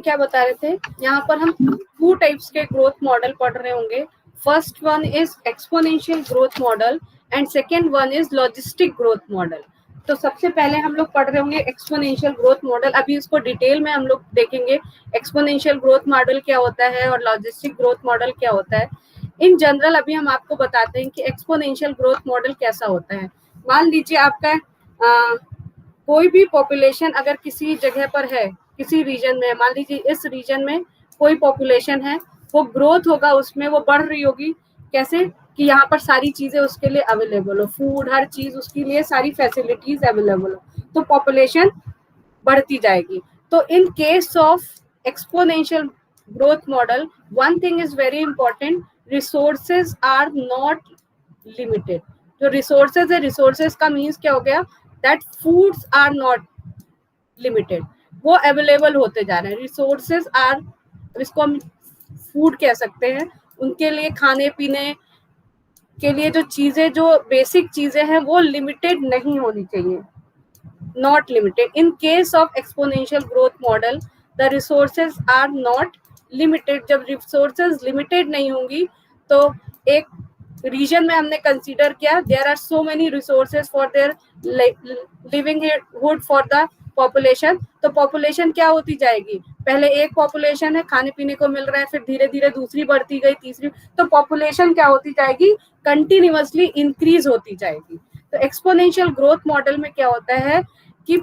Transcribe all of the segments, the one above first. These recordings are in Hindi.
क्या बता रहे थे, यहाँ पर हम 2 टाइप्स के ग्रोथ मॉडल पढ़ रहे होंगे. First one is exponential growth model and second one is logistic growth model. तो सबसे पहले हम लोग पढ़ रहे होंगे एक्सपोनेंशियल ग्रोथ मॉडल. अभी इसको डिटेल में हम लोग देखेंगे एक्सपोनेंशियल ग्रोथ मॉडल क्या होता है और लॉजिस्टिक ग्रोथ मॉडल क्या होता है. इन जनरल अभी हम आपको बताते हैं कि एक्सपोनेंशियल ग्रोथ मॉडल कैसा होता है. मान लीजिए आपका कोई भी पॉपुलेशन अगर किसी जगह पर है, किसी रीजन में, मान लीजिए इस रीजन में कोई पॉपुलेशन है, वो ग्रोथ होगा, उसमें वो बढ़ रही होगी. कैसे कि यहाँ पर सारी चीजें उसके लिए अवेलेबल हो, फूड, हर चीज उसके लिए, सारी फैसिलिटीज अवेलेबल हो, तो पॉपुलेशन बढ़ती जाएगी. तो in case of exponential growth model one thing is very important, resources are not limited. जो रिसोर्सेज है, रिसोर्सेज का मीन्स क्या हो गया, that foods are not limited, वो अवेलेबल होते जा रहे हैं. रिसोर्सेज आर, इसको हम फूड कह सकते हैं, उनके लिए खाने पीने के लिए जो चीजें, जो बेसिक चीजें हैं, वो लिमिटेड नहीं होनी चाहिए, not limited. In case of exponential growth model the resources are not limited. जब रिसोर्सेज लिमिटेड नहीं होंगी तो एक रीजन में हमने कंसीडर किया there are so many resources for their livinghood for the population. तो पॉपुलेशन क्या होती जाएगी, पहले एक पॉपुलेशन है, खाने पीने को मिल रहा है, फिर धीरे धीरे दूसरी बढ़ती गई, तीसरी, तो पॉपुलेशन क्या होती जाएगी, कंटिन्यूअसली इंक्रीज होती जाएगी. तो एक्सपोनेंशियल ग्रोथ मॉडल में क्या होता है कि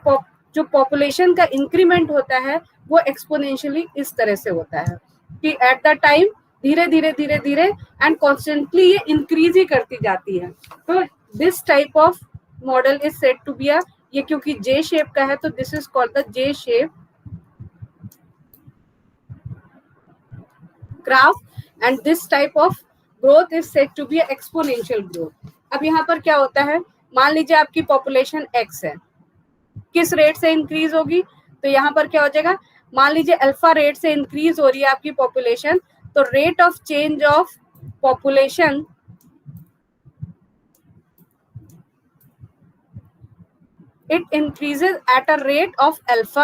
जो पॉपुलेशन का इंक्रीमेंट होता है वो एक्सपोनेंशियली इस तरह से होता है कि एट द टाइम धीरे धीरे धीरे धीरे एंड कॉन्स्टेंटली ये इंक्रीज ही करती जाती है. तो this type of model is said to be ये क्योंकि जे शेप का है तो this is called the J shape graph and this type of growth is said to be exponential growth. अब यहाँ पर क्या होता है, मान लीजिए आपकी पॉपुलेशन एक्स है, किस रेट से इंक्रीज होगी, तो यहाँ पर क्या हो जाएगा, मान लीजिए अल्फा रेट से इंक्रीज हो रही है आपकी पॉपुलेशन, तो rate of change of population it increases at a rate of alpha,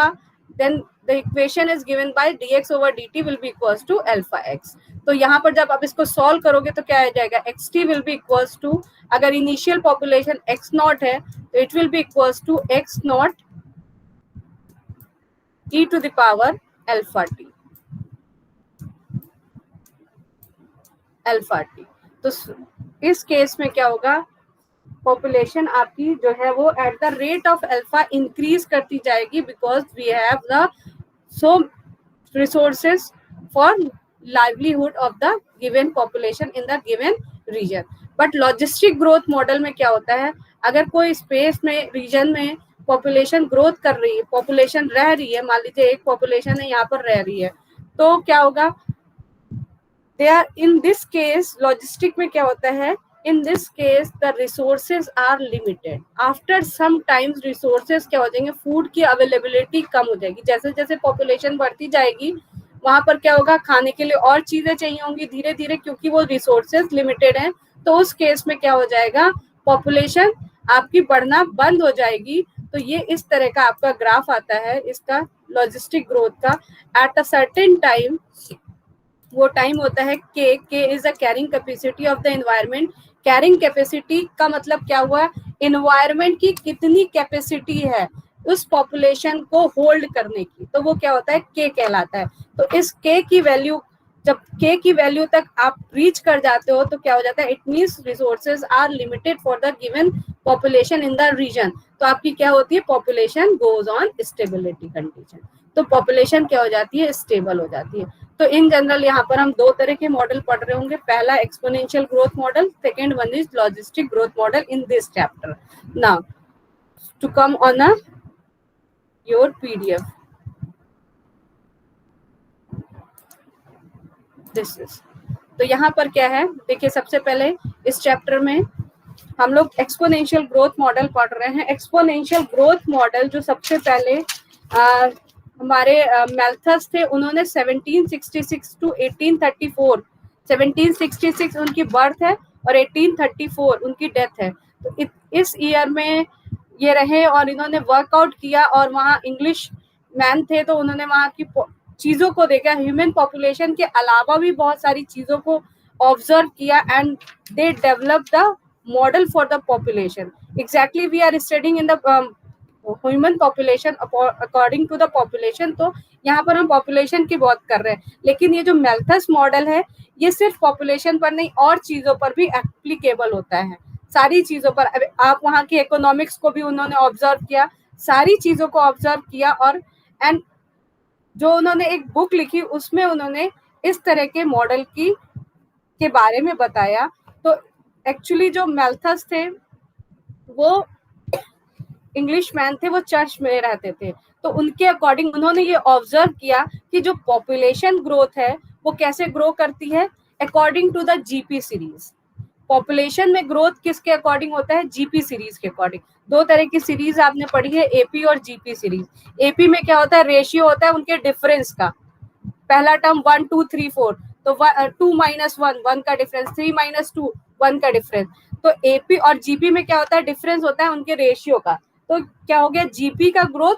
then the equation is given by dx over dt will be equals to alpha x. तो यहाँ पर जब आप इसको सॉल्व करोगे तो क्या आ जाएगा, xt will be equals to, अगर इनिशियल पॉपुलेशन x नॉट है तो it will be equals to x not e to the power alpha t, alpha t. तो इस केस में क्या होगा, पॉपुलेशन आपकी जो है वो at the rate of alpha increase करती जाएगी because we have the so resources for livelihood of the given population in the given region. But logistic growth model में क्या होता है, अगर कोई स्पेस में, रीजन में पॉपुलेशन ग्रोथ कर रही है, पॉपुलेशन रह रही है, मान लीजिए एक पॉपुलेशन है यहाँ पर रह रही है, तो क्या होगा, they are in this case, logistic में क्या होता है, in this case the resources are limited. after some times resources क्या हो जाएंगे, फूड की अवेलेबिलिटी कम हो जाएगी, जैसे जैसे पॉपुलेशन बढ़ती जाएगी वहां पर क्या होगा, खाने के लिए और चीजें चाहिए होंगी धीरे धीरे, क्योंकि वो रिसोर्सेज लिमिटेड हैं. तो उस केस में क्या हो जाएगा, पॉपुलेशन आपकी बढ़ना बंद हो जाएगी. तो ये इस तरह का आपका ग्राफ आता है इसका लॉजिस्टिक ग्रोथ का. एट अ सर्टेन टाइम, वो टाइम होता है के is a carrying capacity of the environment. Carrying capacity का मतलब क्या हुआ, एनवायरमेंट की कितनी कैपेसिटी है उस पॉपुलेशन को होल्ड करने की, तो वो क्या होता है, के कहलाता है. तो इस के की वैल्यू, जब के की वैल्यू तक आप रीच कर जाते हो तो क्या हो जाता है, it means resources are limited for the given population in the region. तो आपकी क्या होती है, population goes on stability condition. तो पॉपुलेशन क्या हो जाती है, स्टेबल हो जाती है. तो इन जनरल यहाँ पर हम दो तरह के मॉडल पढ़ रहे होंगे, पहला exponential growth model, second one is logistic growth model in this chapter. Now to come on a your PDF, this is. तो यहाँ पर क्या है, देखिए सबसे पहले इस चैप्टर में हम लोग एक्सपोनेंशियल ग्रोथ मॉडल पढ़ रहे हैं. एक्सपोनेंशियल ग्रोथ मॉडल जो सबसे पहले हमारे मैल्थस थे, उन्होंने 1766 टू 1834, 1766 उनकी बर्थ है और 1834 उनकी डेथ है. तो इस ईयर में ये रहे और इन्होंने वर्कआउट किया, और वहाँ इंग्लिश मैन थे तो उन्होंने वहाँ की चीजों को देखा, ह्यूमन पॉपुलेशन के अलावा भी बहुत सारी चीजों को ऑब्जर्व किया, and they develop the model for the population. Exactly we are studying in the human population according to the population. तो यहाँ पर हम पॉपुलेशन की बात कर रहे हैं, लेकिन ये जो मैल्थस मॉडल है ये सिर्फ पॉपुलेशन पर नहीं और चीजों पर भी एप्लीकेबल होता है, सारी चीजों पर. आप वहाँ की इकोनॉमिक्स को भी उन्होंने ऑब्जर्व किया, सारी चीजों को ऑब्जर्व किया, और एंड जो उन्होंने एक बुक लिखी उसमें उन्होंने इस तरह के मॉडल के बारे में बताया. तो एक्चुअली जो मैल्थस थे वो इंग्लिश मैन थे, वो चर्च में रहते थे. तो उनके अकॉर्डिंग उन्होंने ये ऑब्जर्व किया कि जो पॉपुलेशन ग्रोथ है वो कैसे ग्रो करती है, according to the GP series. Population में ग्रोथ किसके अकॉर्डिंग होता है, जीपी सीरीज के अकॉर्डिंग. दो तरह की सीरीज आपने पढ़ी है, एपी और जीपी सीरीज. एपी में क्या होता है, रेशियो होता है उनके डिफरेंस का. पहला टर्म 1 2 3 4, तो 2 माइनस 1 1 का डिफरेंस, 3 माइनस 2 1 का डिफरेंस. तो एपी और जीपी में क्या होता है, डिफरेंस होता है उनके रेशियो का. तो क्या हो गया, जीपी का ग्रोथ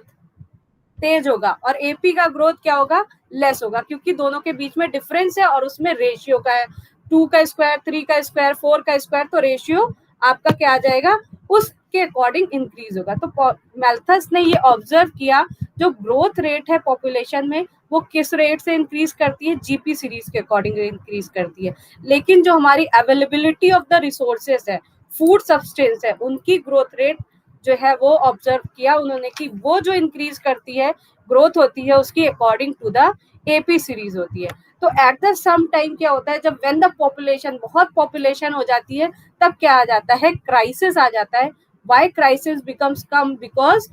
तेज होगा और एपी का ग्रोथ क्या होगा, लेस होगा, क्योंकि दोनों के बीच में डिफरेंस है और उसमें रेशियो का है. 2 का स्क्वायर, 3 का स्क्वायर, 4 का स्क्वायर, तो रेशियो आपका क्या आ जाएगा, उसके अकॉर्डिंग इंक्रीज होगा. तो मैल्थस ने ये ऑब्जर्व किया जो ग्रोथ रेट है पॉपुलेशन में वो किस रेट से इंक्रीज करती है, जीपी सीरीज के अकॉर्डिंग इंक्रीज करती है. लेकिन जो हमारी अवेलेबिलिटी ऑफ द रिसोर्सेस है, फूड सब्सटेंस है, उनकी ग्रोथ रेट जो है वो ऑब्जर्व किया उन्होंने कि वो जो इंक्रीज करती है, ग्रोथ होती है उसकी according to the AP series होती है. तो एट द सम टाइम क्या होता है, जब व्हेन द पॉपुलेशन, बहुत पॉपुलेशन हो जाती है, तब क्या आ जाता है, क्राइसिस आ जाता है. Why crisis becomes come, because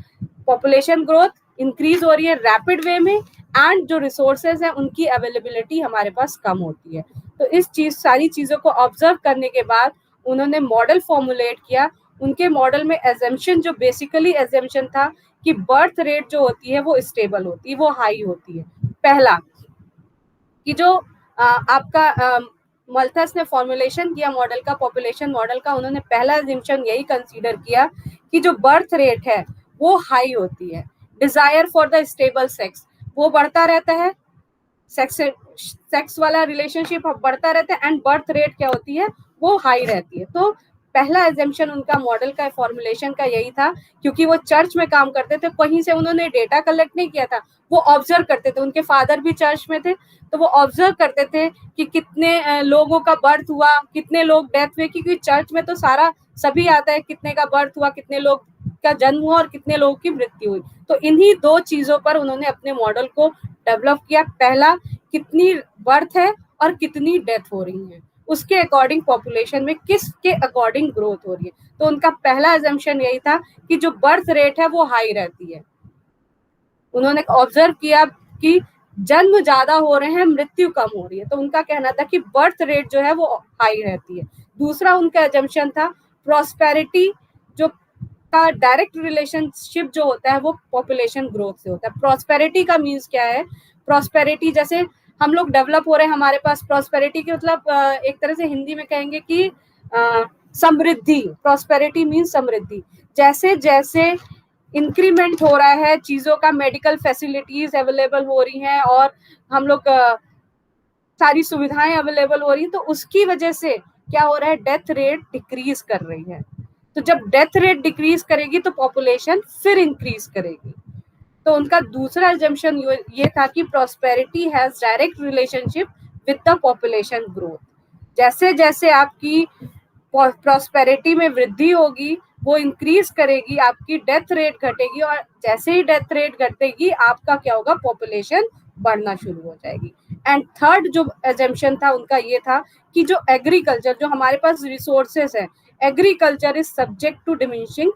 population growth increase हो रही है रैपिड वे में, एंड जो रिसोर्सेज है उनकी अवेलेबिलिटी हमारे पास कम होती है. तो इस चीज, सारी चीजों को ऑब्जर्व करने के बाद उन्होंने मॉडल फॉर्मुलेट किया. उनके मॉडल में एजम्पशन, जो बेसिकली एजम्पशन था कि बर्थ रेट जो होती है वो स्टेबल होती है, वो हाई होती है. पहला कि जो आपका मल्थस ने फॉर्मुलेशन किया मॉडल का, पॉपुलेशन मॉडल का, उन्होंने पहला एजम्पशन यही कंसीडर किया कि जो बर्थ रेट है वो हाई होती है. Desire for the stable sex, वो बढ़ता रहता है, सेक्स वाला रिलेशनशिप बढ़ता रहता है, एंड बर्थ रेट क्या होती है, वो हाई रहती है. तो पहला एजम्पशन उनका मॉडल का फॉर्मुलेशन का यही था, क्योंकि वो चर्च में काम करते थे, कहीं से उन्होंने डेटा कलेक्ट नहीं किया था, वो ऑब्जर्व करते थे. उनके फादर भी चर्च में थे, तो वो ऑब्जर्व करते थे कि कितने लोगों का बर्थ हुआ, कितने लोग डेथ हुए, क्योंकि चर्च में तो सारा सभी आता है, कितने का बर्थ हुआ, कितने लोग का जन्म हुआ और कितने लोगों की मृत्यु हुई. तो इन्हीं दो चीजों पर उन्होंने अपने मॉडल को डेवलप किया. पहला, कितनी बर्थ है और कितनी डेथ हो रही है, उसके अकॉर्डिंग पॉपुलेशन में किसके अकॉर्डिंग ग्रोथ हो रही है. तो उनका पहला एजम्पशन यही था कि जो बर्थ रेट है वो हाई रहती है. उन्होंने ऑब्जर्व किया कि जन्म ज्यादा हो रहे हैं, मृत्यु कम हो रही है, तो उनका कहना था कि बर्थ रेट जो है वो हाई रहती है. दूसरा उनका एजम्पशन था प्रॉस्पेरिटी, जो का डायरेक्ट रिलेशनशिप जो होता है वो पॉपुलेशन ग्रोथ से होता है. प्रॉस्पेरिटी का मीन्स क्या है, प्रॉस्पेरिटी जैसे हम लोग डेवलप हो रहे हैं, हमारे पास प्रॉस्पेरिटी के मतलब एक तरह से हिंदी में कहेंगे कि समृद्धि. प्रॉस्पेरिटी मीन्स समृद्धि. जैसे जैसे इंक्रीमेंट हो रहा है चीजों का, मेडिकल फैसिलिटीज अवेलेबल हो रही हैं और हम लोग सारी सुविधाएं अवेलेबल हो रही हैं, तो उसकी वजह से क्या हो रहा है, डेथ रेट डिक्रीज कर रही है. तो जब डेथ रेट डिक्रीज करेगी तो पॉपुलेशन फिर इंक्रीज करेगी. तो उनका दूसरा एजम्पशन ये था कि prosperity has direct relationship with the population growth. जैसे जैसे आपकी प्रॉस्पेरिटी में वृद्धि होगी वो इंक्रीज करेगी, आपकी डेथ रेट घटेगी, और जैसे ही डेथ रेट घटेगी आपका क्या होगा, पॉपुलेशन बढ़ना शुरू हो जाएगी. एंड थर्ड जो एजम्पशन था उनका ये था कि जो एग्रीकल्चर, जो हमारे पास रिसोर्सेस है, agriculture is subject to diminishing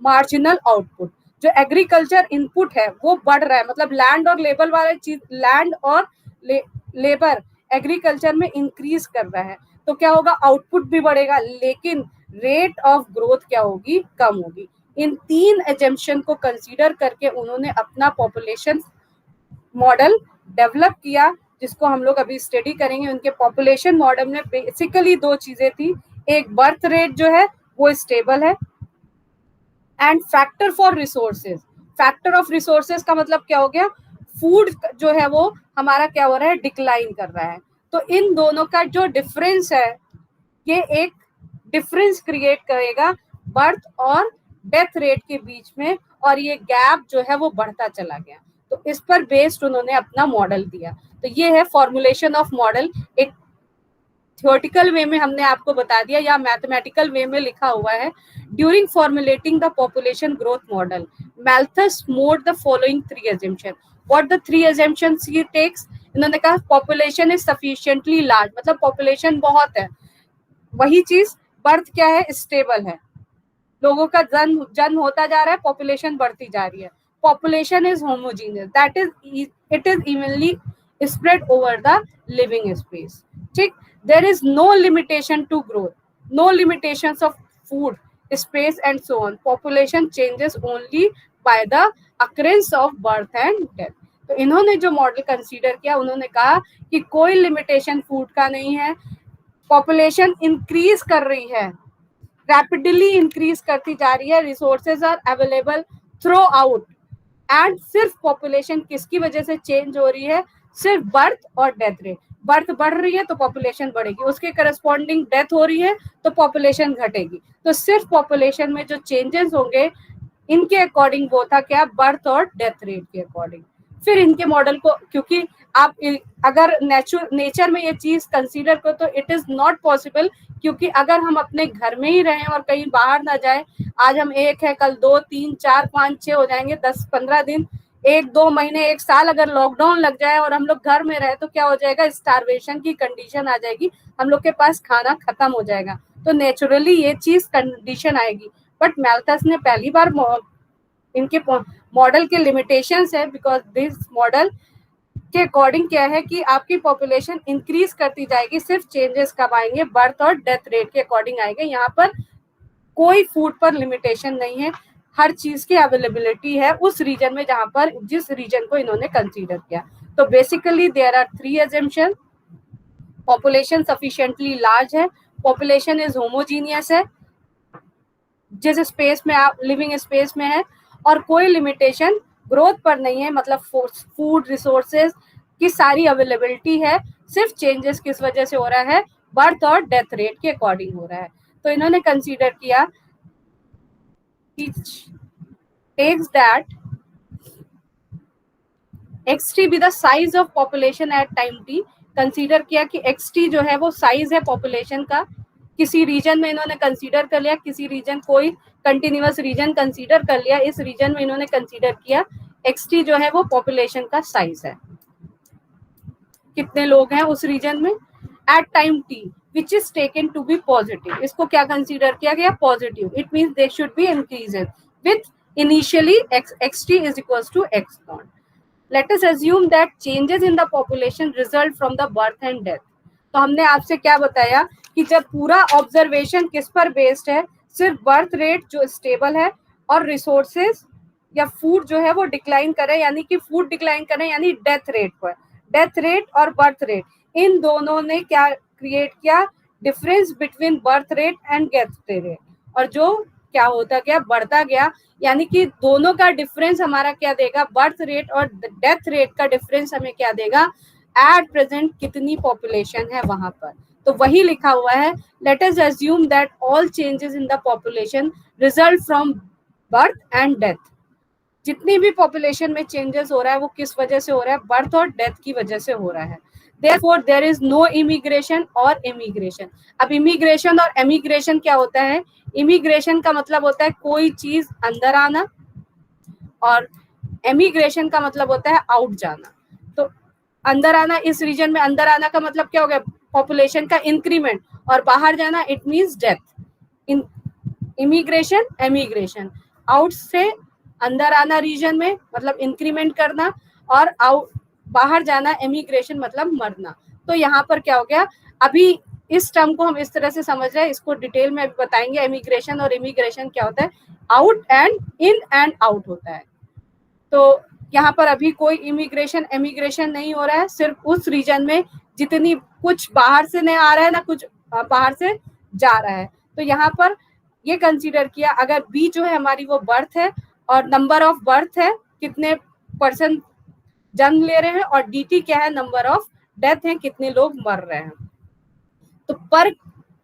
marginal output. जो एग्रीकल्चर इनपुट है वो बढ़ रहा है, मतलब लैंड और लेबर वाला चीज, लैंड और लेबर एग्रीकल्चर में इंक्रीज कर रहा है, तो क्या होगा, आउटपुट भी बढ़ेगा, लेकिन रेट ऑफ ग्रोथ क्या होगी, कम होगी. इन तीन एजम्पशन को कंसीडर करके उन्होंने अपना पॉपुलेशन मॉडल डेवलप किया, जिसको हम लोग अभी स्टडी करेंगे. उनके पॉपुलेशन मॉडल में बेसिकली दो चीजें थी, एक बर्थ रेट जो है वो स्टेबल है, and factor for resources. Factor of resources का मतलब क्या हो गया, फूड जो है वो हमारा क्या हो रहा है, डिक्लाइन कर रहा है। तो इन दोनों का जो डिफरेंस है, ये एक डिफरेंस क्रिएट करेगा बर्थ और डेथ रेट के बीच में, और ये गैप जो है वो बढ़ता चला गया। तो इस पर बेस्ड उन्होंने अपना मॉडल दिया। तो ये है फॉर्मुलेशन ऑफ मॉडल। एक थियोरेटिकल वे में हमने आपको बता दिया, या मैथमेटिकल वे में लिखा हुआ है। During formulating the population growth model, Malthus made the following 3 assumption। What the 3 assumptions he takes? इन्होंने कहा पॉपुलेशन इज सफिशिएंटली लार्ज, मतलब पॉपुलेशन बहुत है। वही चीज बर्थ क्या है, स्टेबल है, लोगों का जन्म होता जा रहा है, पॉपुलेशन बढ़ती जा रही है। Population is homogeneous, that is it is evenly spread over the living space. ठीक, there is no limitation to growth, no limitations of food, space and so on. Population changes only by the occurrence of birth and death. तो इन्होंने जो मॉडल कंसीडर किया, उन्होंने कहा कि कोई लिमिटेशन फूड का नहीं है, पॉपुलेशन इंक्रीज कर रही है, रैपिडली इंक्रीज करती जा रही है, resources are available throughout, and सिर्फ पॉपुलेशन किसकी वजह से चेंज हो रही है, सिर्फ बर्थ और डेथ रेट। बर्थ बढ़ रही है तो पॉपुलेशन बढ़ेगी, उसके करस्पॉन्डिंग डेथ हो रही है तो पॉपुलेशन घटेगी। तो सिर्फ पॉपुलेशन में जो चेंजेस होंगे, इनके अकॉर्डिंग वो था क्या, बर्थ और डेथ रेट के अकॉर्डिंग। फिर इनके मॉडल को, क्योंकि आप अगर नेचर में ये चीज कंसीडर करो तो इट इज नॉट पॉसिबल, क्योंकि अगर हम अपने घर में ही रहें और कहीं बाहर ना जाए, आज हम 1 है, कल 2, 3, 4, 5, 6 हो जाएंगे, 10, 15 दिन, 1-2 महीने, 1 साल अगर लॉकडाउन लग जाए और हम लोग घर में रहे तो क्या हो जाएगा, स्टारवेशन की कंडीशन आ जाएगी, हम लोग के पास खाना खत्म हो जाएगा। तो नेचुरली ये चीज कंडीशन आएगी। बट मैल्थस ने पहली बार इनके मॉडल के लिमिटेशंस है, बिकॉज दिस मॉडल के अकॉर्डिंग क्या है कि आपकी पॉपुलेशन इंक्रीज करती जाएगी, सिर्फ चेंजेस कब आएंगे, बर्थ और डेथ रेट के अकॉर्डिंग आएंगे। यहाँ पर कोई फूड पर लिमिटेशन नहीं है, हर चीज की अवेलेबिलिटी है उस रीजन में जहां पर, जिस रीजन को इन्होंने कंसीडर किया। तो बेसिकली देयर आर 3 assumptions। पॉपुलेशन सफिशिएंटली लार्ज है, पॉपुलेशन इज होमोजीनियस है, जिस स्पेस में आप लिविंग स्पेस में है, और कोई लिमिटेशन ग्रोथ पर नहीं है, मतलब फूड रिसोर्सेज की सारी अवेलेबिलिटी है, सिर्फ चेंजेस किस वजह से हो रहा है, बर्थ और डेथ रेट के अकॉर्डिंग हो रहा है। तो इन्होंने कंसीडर किया takes that xt be the size of population at time t। Consider किया कि xt जो है वो साइज है पॉपुलेशन का, किसी रीजन में इन्होंने कंसीडर कर लिया, किसी रीजन, कोई कंटिन्यूअस रीजन कंसीडर कर लिया, इस रीजन में इन्होंने कंसीडर किया xt जो है वो पॉपुलेशन का साइज है, कितने लोग हैं उस रीजन में at time t which is taken to be positive। इसको क्या कंसीडर किया गया, positive. It means they should be increased with initially xt is equals to x naught। Let us assume that changes in the population result from the birth and death। तो हमने आपसे क्या बताया कि जब पूरा ऑब्जर्वेशन किस पर बेस्ड है, सिर्फ बर्थ रेट जो स्टेबल है और रिसोर्सेज या फूड जो है वो डिक्लाइन करे, यानी कि फूड डिक्लाइन करे, यानी डेथ रेट पर, डेथ रेट और बर्थ रेट, इन दोनों ने क्या क्रिएट किया, difference between birth rate and death rate, और जो क्या होता गया, बढ़ता गया, यानी कि दोनों का डिफरेंस हमारा क्या देगा, बर्थ रेट और डेथ रेट का डिफरेंस हमें क्या देगा, एट प्रेजेंट कितनी पॉपुलेशन है वहां पर। तो वही लिखा हुआ है, late us assume that all changes in the population result from birth and death. जितनी भी पॉपुलेशन में चेंजेस हो रहा है वो किस वजह से हो रहा है, बर्थ और डेथ की वजह से हो रहा है। Therefore, there is no immigration और immigration। अब इमिग्रेशन और एमिग्रेशन क्या होता है, इमिग्रेशन का मतलब होता है कोई चीज अंदर आना, और एमिग्रेशन का मतलब होता है आउट जाना। तो अंदर आना, इस रीजन में अंदर आना का मतलब क्या हो गया, पॉपुलेशन का इंक्रीमेंट, और बाहर जाना it means death. Immigration emigration, out से अंदर आना रीजन में मतलब इंक्रीमेंट करना, और आउट बाहर जाना एमिग्रेशन मतलब मरना। तो यहाँ पर क्या हो गया, अभी इस टर्म को हम इस तरह से समझ रहे हैं, इसको डिटेल में बताएंगे। एमिग्रेशन और इमिग्रेशन क्या होता है, out and in and out होता है। तो यहाँ पर अभी कोई इमिग्रेशन एमिग्रेशन नहीं हो रहा है, सिर्फ उस रीजन में जितनी, कुछ बाहर से नहीं आ रहा है ना कुछ बाहर से जा रहा है। तो यहाँ पर ये कंसीडर किया, अगर बी जो है हमारी वो बर्थ है, और नंबर ऑफ बर्थ है, कितने पर्सन जन्म ले रहे हैं, और dt क्या है, नंबर ऑफ डेथ है, कितने लोग मर रहे हैं। तो पर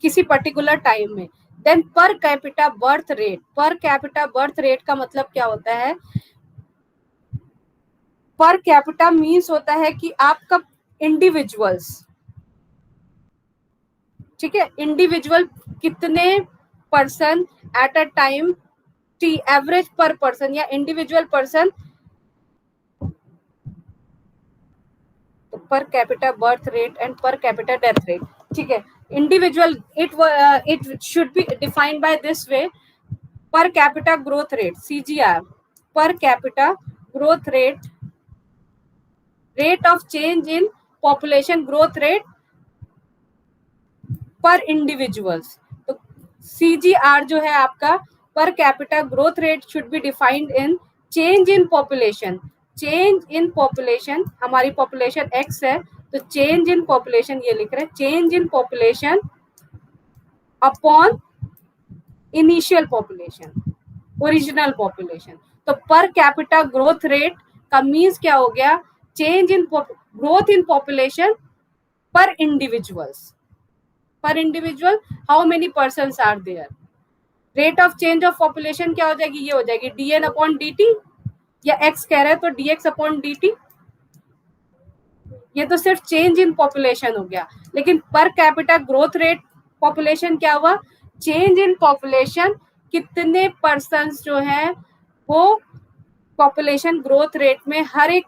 किसी पर्टिकुलर टाइम में। Then per capita birth rate, per capita birth rate का मतलब क्या होता है, पर कैपिटा मीन्स होता है कि आपका इंडिविजुअल्स, ठीक है, इंडिविजुअल कितने person at a time T, average पर पर्सन या इंडिविजुअल पर्सन, तो per capita birth rate and per capita death rate, ठीक है। Individual it should be defined by this way, पर कैपिटा ग्रोथ रेट सीजीआर, पर capita growth rate, rate of change in population growth rate पर इंडिविजुअल्स। तो सीजीआर जो है आपका पर capita growth rate should be defined in change in population, change in population, हमारी पॉपुलेशन एक्स है, तो चेंज इन पॉपुलेशन ये लिख रहे हैं, change in population upon initial population, original population. तो पर कैपिटा ग्रोथ रेट का मीन्स क्या हो गया, change in growth in population per individuals, per individual how many persons are there. Rate of change of population क्या हो जाएगी, ये हो जाएगी dn अपॉन dt, या x कह रहे हैं तो dx अपॉन dt, ये तो सिर्फ चेंज इन पॉपुलेशन हो गया। लेकिन पर कैपिटा ग्रोथ रेट पॉपुलेशन क्या हुआ, चेंज इन पॉपुलेशन, कितने पर्सन्स जो है वो पॉपुलेशन ग्रोथ रेट में, हर एक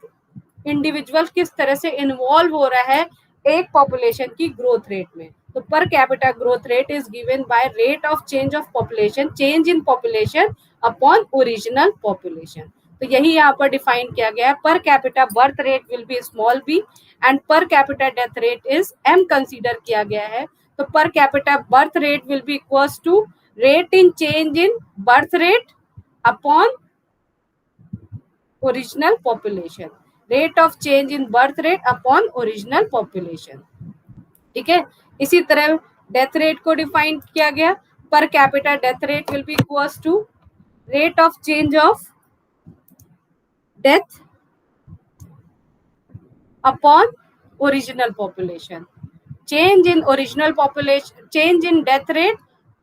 इंडिविजुअल किस तरह से इन्वॉल्व हो रहा है एक पॉपुलेशन की ग्रोथ रेट में। तो per capita growth rate is given by rate of change of population, change in population upon original population. तो यही यहाँ पर डिफाइन किया गया है, per capita birth rate will be small b and per capita death rate is m consider किया गया है। तो per capita birth rate will be equals to rate in change in birth rate upon original population, rate of change in birth rate upon original population, ठीक है। इसी तरह डेथ रेट को डिफाइन किया गया, per capita death rate will be equals to rate of change of death upon original population, change in original population, change in death rate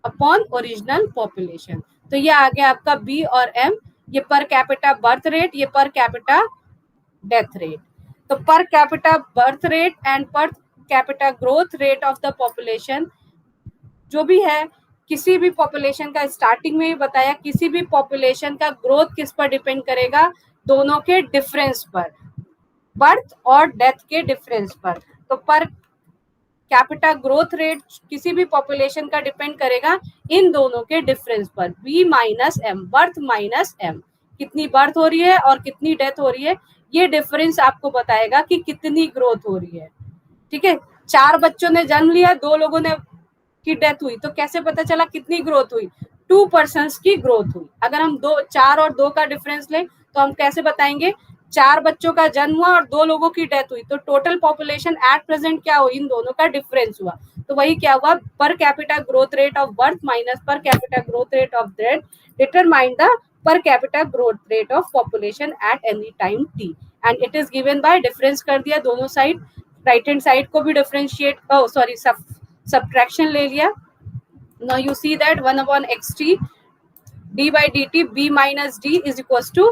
upon original population. तो ये आ गया आपका बी और एम, ये पर कैपिटा बर्थ रेट, ये पर कैपिटा डेथ रेट। तो per capita birth rate and per capita growth rate of the population जो भी है, किसी भी पॉपुलेशन का, स्टार्टिंग में ही बताया, किसी भी पॉपुलेशन का ग्रोथ किस पर डिपेंड करेगा, दोनों के डिफरेंस पर, बर्थ और डेथ के डिफरेंस पर। तो पर कैपिटा ग्रोथ रेट किसी भी पॉपुलेशन का डिपेंड करेगा इन दोनों के डिफरेंस पर, B minus M, birth minus M, कितनी बर्थ हो रही है और कितनी डेथ हो रही है, ये डिफरेंस आपको बताएगा कि कितनी ग्रोथ हो रही है, ठीक है। 4 बच्चों ने जन्म लिया, 2 लोगों ने की डेथ हुई, तो कैसे पता चला कितनी ग्रोथ हुई, 2 पर्सन्स की ग्रोथ हुई। अगर हम 4 और 2 का डिफरेंस लें तो हम कैसे बताएंगे, 4 बच्चों का जन्म हुआ और 2 लोगों की डेथ हुई, तो टोटल पॉपुलेशन एट प्रेजेंट क्या हुई, इन दोनों का डिफरेंस हुआ। तो वही क्या हुआ, पर capita growth rate of birth minus पर capita growth rate of death determine the पर capita growth rate of population at any time T, and it is given bye, difference कर दिया दोनों साइड, राइट हैंड साइड को भी डिफरेंशिएट, सॉरी subtraction ले लिया। Now you see that 1 upon xt d by dt b minus d is equals to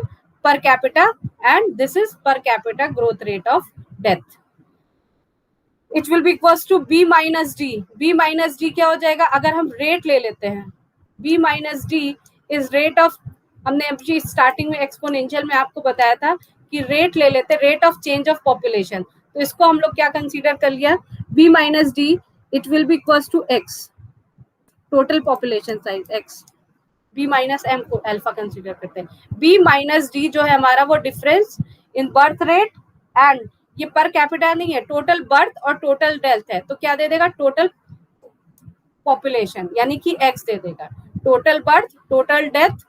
per capita, and this is per capita growth rate of death. It will be equals to b minus d, b minus d क्या हो जाएगा, अगर हम रेट ले लेते हैं, b minus d is rate of, हमने अभी स्टार्टिंग में एक्सपोनेंशियल में आपको बताया था कि रेट ले लेते, rate of change of population, तो इसको हम लोग क्या कंसीडर कर लिया, b minus d it will be equals to x, total population size x, b minus m को अल्फा कंसीडर करते हैं, b माइनस d जो है हमारा वो difference in birth rate, and ये पर कैपिटा नहीं है, टोटल बर्थ और टोटल डेथ है, तो क्या दे देगा, टोटल पॉपुलेशन यानी कि x दे देगा, total birth total death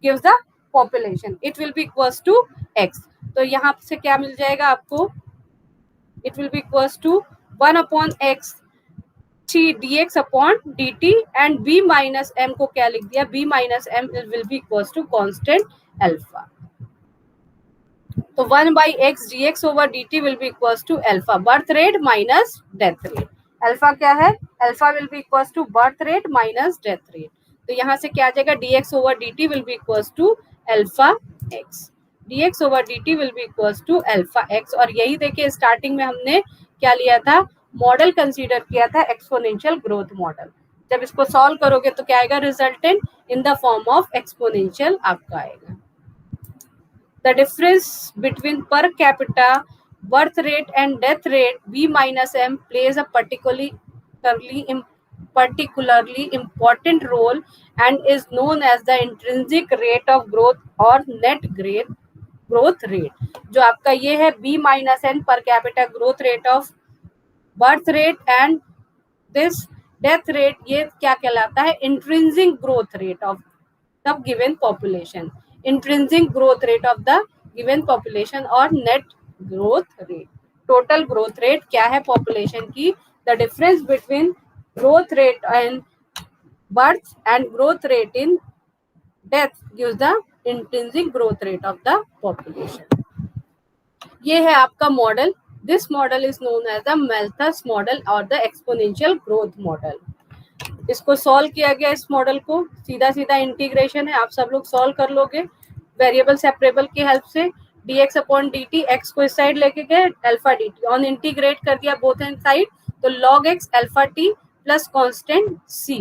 gives the population, it will be equals to x। तो यहाँ से क्या मिल जाएगा आपको, it will be equals to 1 upon x t dx upon dt, and b minus m को क्या लिख दिया, b minus m will be equals to constant alpha. तो 1/x dx over dt will be equals to alpha birth rate minus death rate. Alpha क्या है? Alpha will be equals to birth rate minus death rate. तो यहाँ से क्या आ जाएगा? dx over dt will be equals to alpha x. dx over dt will be equals to alpha x. और यही देखिए स्टार्टिंग में हमने क्या लिया था? मॉडल कंसीडर किया था एक्सपोनेंशियल ग्रोथ मॉडल. जब इसको सॉल्व करोगे तो क्या आएगा? Resultant in the form of exponential आपका आएगा. The difference between per capita birth rate and death rate B minus M plays a particularly important role and is known as the intrinsic rate of growth or net growth rate. जो आपका ये है B minus N per capita growth rate of birth rate and this death rate, ये क्या कहलाता है? Intrinsic growth rate of the given population. Intrinsic growth rate of the given population और net growth rate. Total growth rate क्या है population की? The difference between growth rate and birth and growth rate in death gives the intrinsic growth rate of the population. ये है आपका model. This model is known as the Malthus model or the exponential growth model. इसको सॉल्व किया गया. इस मॉडल को सीधा सीधा इंटीग्रेशन है, आप सब लोग सॉल्व कर लोगे वेरिएबल सेपरेबल की हेल्प से. dx अपॉन dt, एक्स को इस साइड लेके गए, अल्फा dt ऑन इंटीग्रेट कर दिया बोथ एंड साइड, तो log x alpha t plus constant c.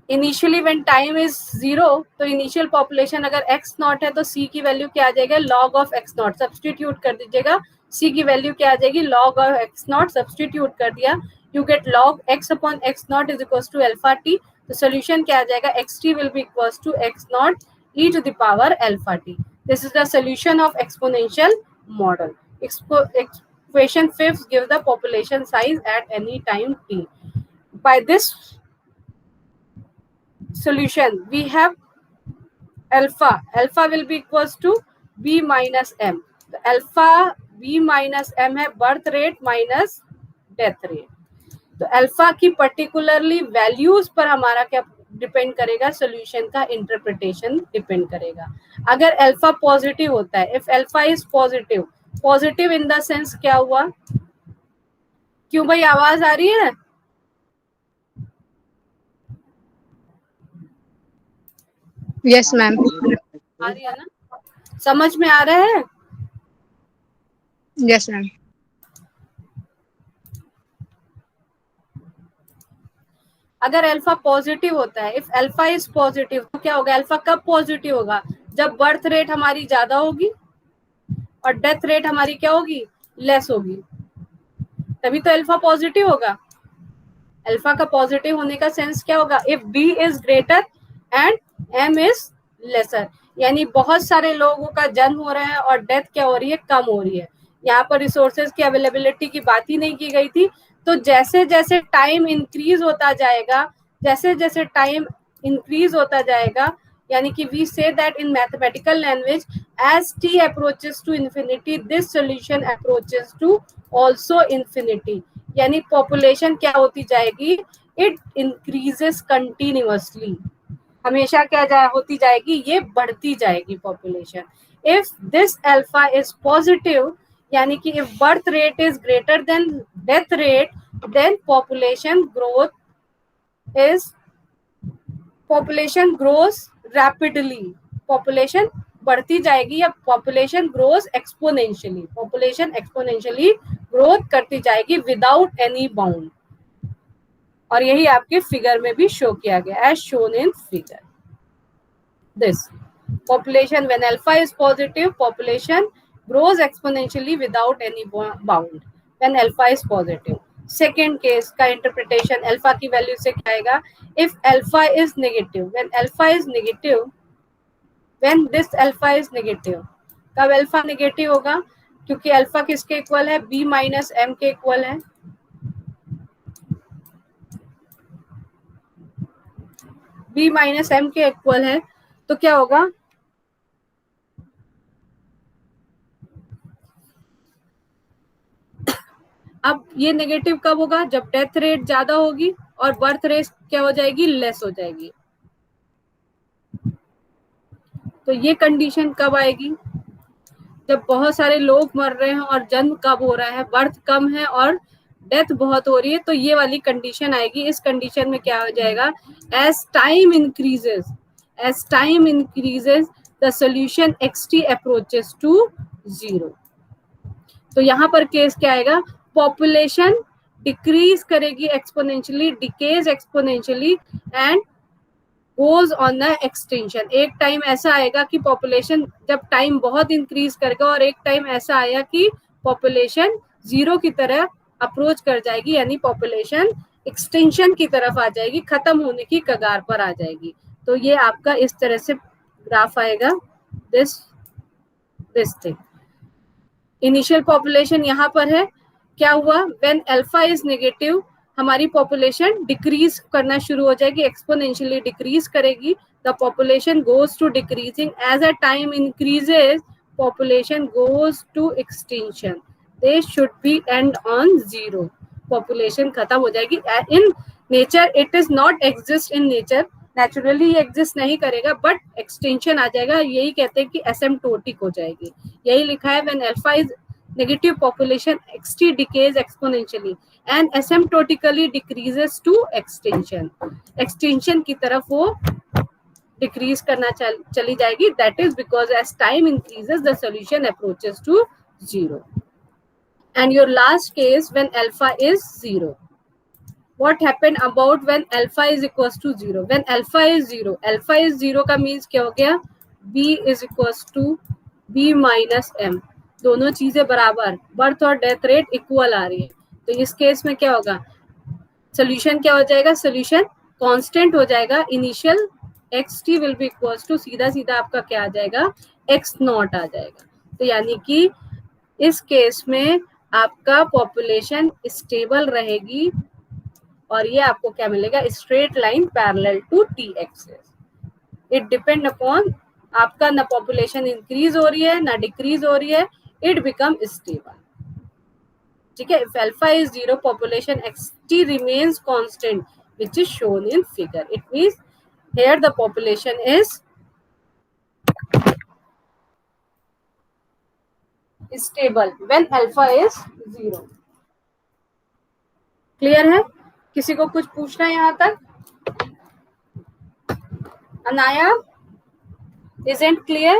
Initially when time is 0, तो इनिशियल पॉपुलेशन अगर x नॉट है तो c की वैल्यू क्या आ जाएगा? log of x nought. Substitute कर दीजिएगा, c की वैल्यू क्या आ जाएगी? log of x nought. Substitute कर दिया, you get log x upon x nought is equals to alpha t. तो सोल्यूशन क्या आ जाएगा? xt will be equals to x not e to the power alpha t. This is the solution of exponential model. Equation 5 give the population size at any time t. By this solution we have alpha will be equals to b minus m. तो alpha b minus m है birth rate minus death rate. तो अल्फा की पर्टिकुलरली वैल्यूज पर हमारा क्या डिपेंड करेगा? सोल्यूशन का इंटरप्रिटेशन डिपेंड करेगा. अगर अल्फा पॉजिटिव होता है, if alpha is positive in the sense क्या हुआ? क्यों भाई आवाज आ रही है? Yes ma'am. आ रही है ना? समझ में आ रहा है? Yes ma'am. अगर अल्फा पॉजिटिव होता है, इफ अल्फा इज पॉजिटिव, तो क्या होगा? अल्फा कब पॉजिटिव होगा? जब बर्थ रेट हमारी ज्यादा होगी और डेथ रेट हमारी क्या होगी? लेस होगी. तभी तो अल्फा पॉजिटिव होगा. अल्फा का पॉजिटिव होने का सेंस क्या होगा? If b is greater and m is lesser, यानी बहुत सारे लोगों का जन्म हो रहा है और डेथ क्या हो रही है? कम हो रही है. यहाँ पर रिसोर्सेज की अवेलेबिलिटी की बात ही नहीं की गई थी. तो जैसे जैसे टाइम इंक्रीज होता जाएगा, यानी कि we say that in mathematical language as t approaches to infinity this solution approaches to also infinity. यानी पॉपुलेशन क्या होती जाएगी? It increases continuously. हमेशा क्या होती जाएगी? ये बढ़ती जाएगी population. If this alpha is positive, यानी कि if birth rate is greater than death rate, then population grows rapidly. Population बढ़ती जाएगी या population grows exponentially. Population exponentially growth करती जाएगी विदाउट एनी बाउंड. और यही आपके फिगर में भी शो किया गया as shown in figure. This population when alpha is positive, population grows exponentially without any bound when alpha is positive. Second case का इंटरप्रिटेशन अल्फा की वैल्यू से क्या आएगा? If alpha is negative, when alpha is negative, when this alpha is negative. कब अल्फा नेगेटिव होगा? क्योंकि अल्फा किसके इक्वल है? b माइनस m के इक्वल है. b माइनस m के इक्वल है, तो क्या होगा? अब ये नेगेटिव कब होगा? जब डेथ रेट ज्यादा होगी और बर्थ रेट क्या हो जाएगी? लेस हो जाएगी. तो ये कंडीशन कब आएगी? जब बहुत सारे लोग मर रहे हैं और जन्म कब हो रहा है, बर्थ कम है और डेथ बहुत हो रही है, तो ये वाली कंडीशन आएगी। इस कंडीशन में क्या हो जाएगा, as time increases the solution xt approaches to 0। तो यहाँ पर केस क्या आएगा, पॉपुलेशन डिक्रीज करेगी exponentially, decays exponentially and goes on the extension. एक टाइम ऐसा आएगा कि पॉपुलेशन जब टाइम बहुत इंक्रीज करेगा और एक टाइम ऐसा आएगा कि पॉपुलेशन 0 की तरह अप्रोच कर जाएगी, यानी पॉपुलेशन एक्सटेंशन की तरफ आ जाएगी, खत्म होने की कगार पर आ जाएगी। तो ये आपका इस तरह से ग्राफ आएगा, दिस थिंग। इनिशियल पॉपुलेशन यहाँ पर है, क्या हुआ, व्हेन अल्फा इज नेगेटिव हमारी पॉपुलेशन डिक्रीज करना शुरू हो जाएगी, एक्सपोनेंशियली डिक्रीज करेगी, the population goes to decreasing, as a time increases population goes to extinction, they should be end on 0, population खत्म हो जाएगी। In nature it is not exist in nature, naturally ये एग्जिस्ट नहीं करेगा, बट एक्सटेंशन आ जाएगा, यही कहते हैं कि एसिम्प्टोटिक हो जाएगी। यही लिखा है, when alpha is negative population xt decays exponentially and asymptotically decreases to extinction, extinction की तरफ वो डिक्रीज करना चली जाएगी, that is because as time increases the solution approaches to 0। and your last case when alpha is 0, what happened about when alpha is equals to 0? when alpha is 0 का means क्या हो गया, b is equals to b minus m, दोनों चीजें बराबर, बर्थ और डेथ रेट इक्वल आ रही है। तो इस केस में क्या होगा, सोल्यूशन क्या हो जाएगा, सोल्यूशन कांस्टेंट हो जाएगा, initial xt will be equals to सीधा सीधा आपका क्या आ जाएगा, x नॉट आ जाएगा। तो यानी कि इस केस में आपका पॉपुलेशन स्टेबल रहेगी और ये आपको क्या मिलेगा, straight line parallel to t axis. It depend upon आपका ना पॉपुलेशन इंक्रीज हो रही है ना डिक्रीज हो रही है, it become stable। ठीक है, if alpha is 0 population xt remains constant which is shown in figure, it means here the population is stable when alpha is 0। Clear है, किसी को कुछ पूछना है यहाँ तक? Anaya, isn't clear?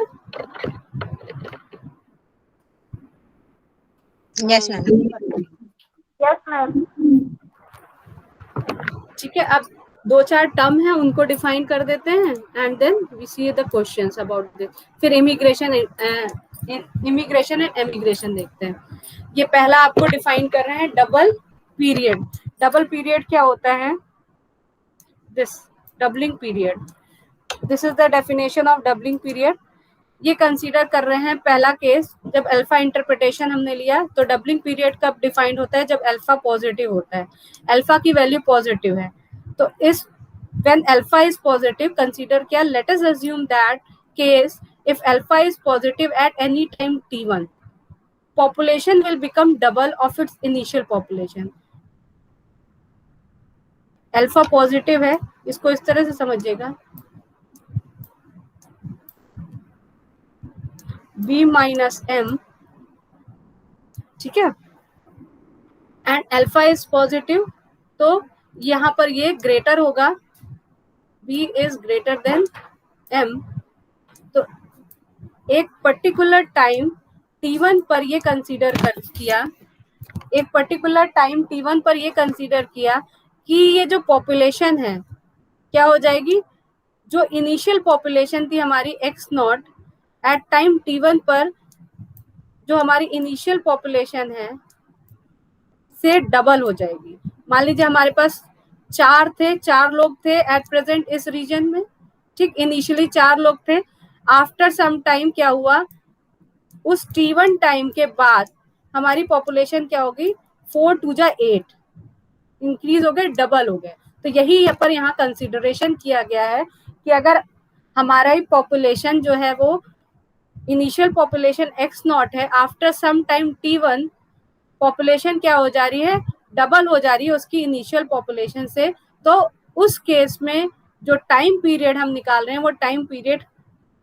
Yes, ma'am. Yes, ma'am. ठीक है, अब 2-4 टर्म है उनको डिफाइन कर देते हैं and then we see the questions about this, फिर इमिग्रेशन एंड एमिग्रेशन देखते हैं। ये पहला आपको डिफाइन कर रहे हैं, डबल पीरियड। डबल पीरियड क्या होता है, this doubling period, this is the definition of doubling period. ये कंसीडर कर रहे हैं पहला केस, जब अल्फा इंटरप्रिटेशन हमने लिया तो डबलिंग पीरियड कब डिफाइंड होता है, जब अल्फा पॉजिटिव होता है, अल्फा की वैल्यू पॉजिटिव है। तो इस when alpha is positive consider किया, let us assume that case if alpha is positive at any time t1, population will become double of its initial population। Alpha positive है, इसको इस तरह से समझिएगा, b माइनस m, ठीक है, एंड अल्फा इज पॉजिटिव, तो यहाँ पर ये ग्रेटर होगा, b is greater then m। तो एक पर्टिकुलर टाइम t1 पर ये कंसीडर कर किया, एक पर्टिकुलर टाइम t1 पर ये कंसीडर किया कि ये जो पॉपुलेशन है क्या हो जाएगी, जो इनिशियल पॉपुलेशन थी हमारी x not at time t1 पर, जो हमारी इनिशियल पॉपुलेशन है से डबल हो जाएगी। मान लीजिए हमारे पास 4 लोग थे एट प्रेजेंट इस रीजन में, ठीक, इनिशियली 4 लोग थे, आफ्टर सम टाइम क्या हुआ, उस t1 टाइम के बाद हमारी पॉपुलेशन क्या होगी, 4 2 जा 8 इंक्रीज हो गए, डबल हो गए। तो यही यहाँ पर यहाँ कंसिडरेशन किया गया है कि अगर हमारा ही पॉपुलेशन जो है वो इनिशियल पॉपुलेशन x नॉट है, after some time t1 population क्या हो जा रही है, डबल हो जा रही है उसकी इनिशियल पॉपुलेशन से, तो उस केस में जो टाइम पीरियड हम निकाल रहे हैं वो टाइम पीरियड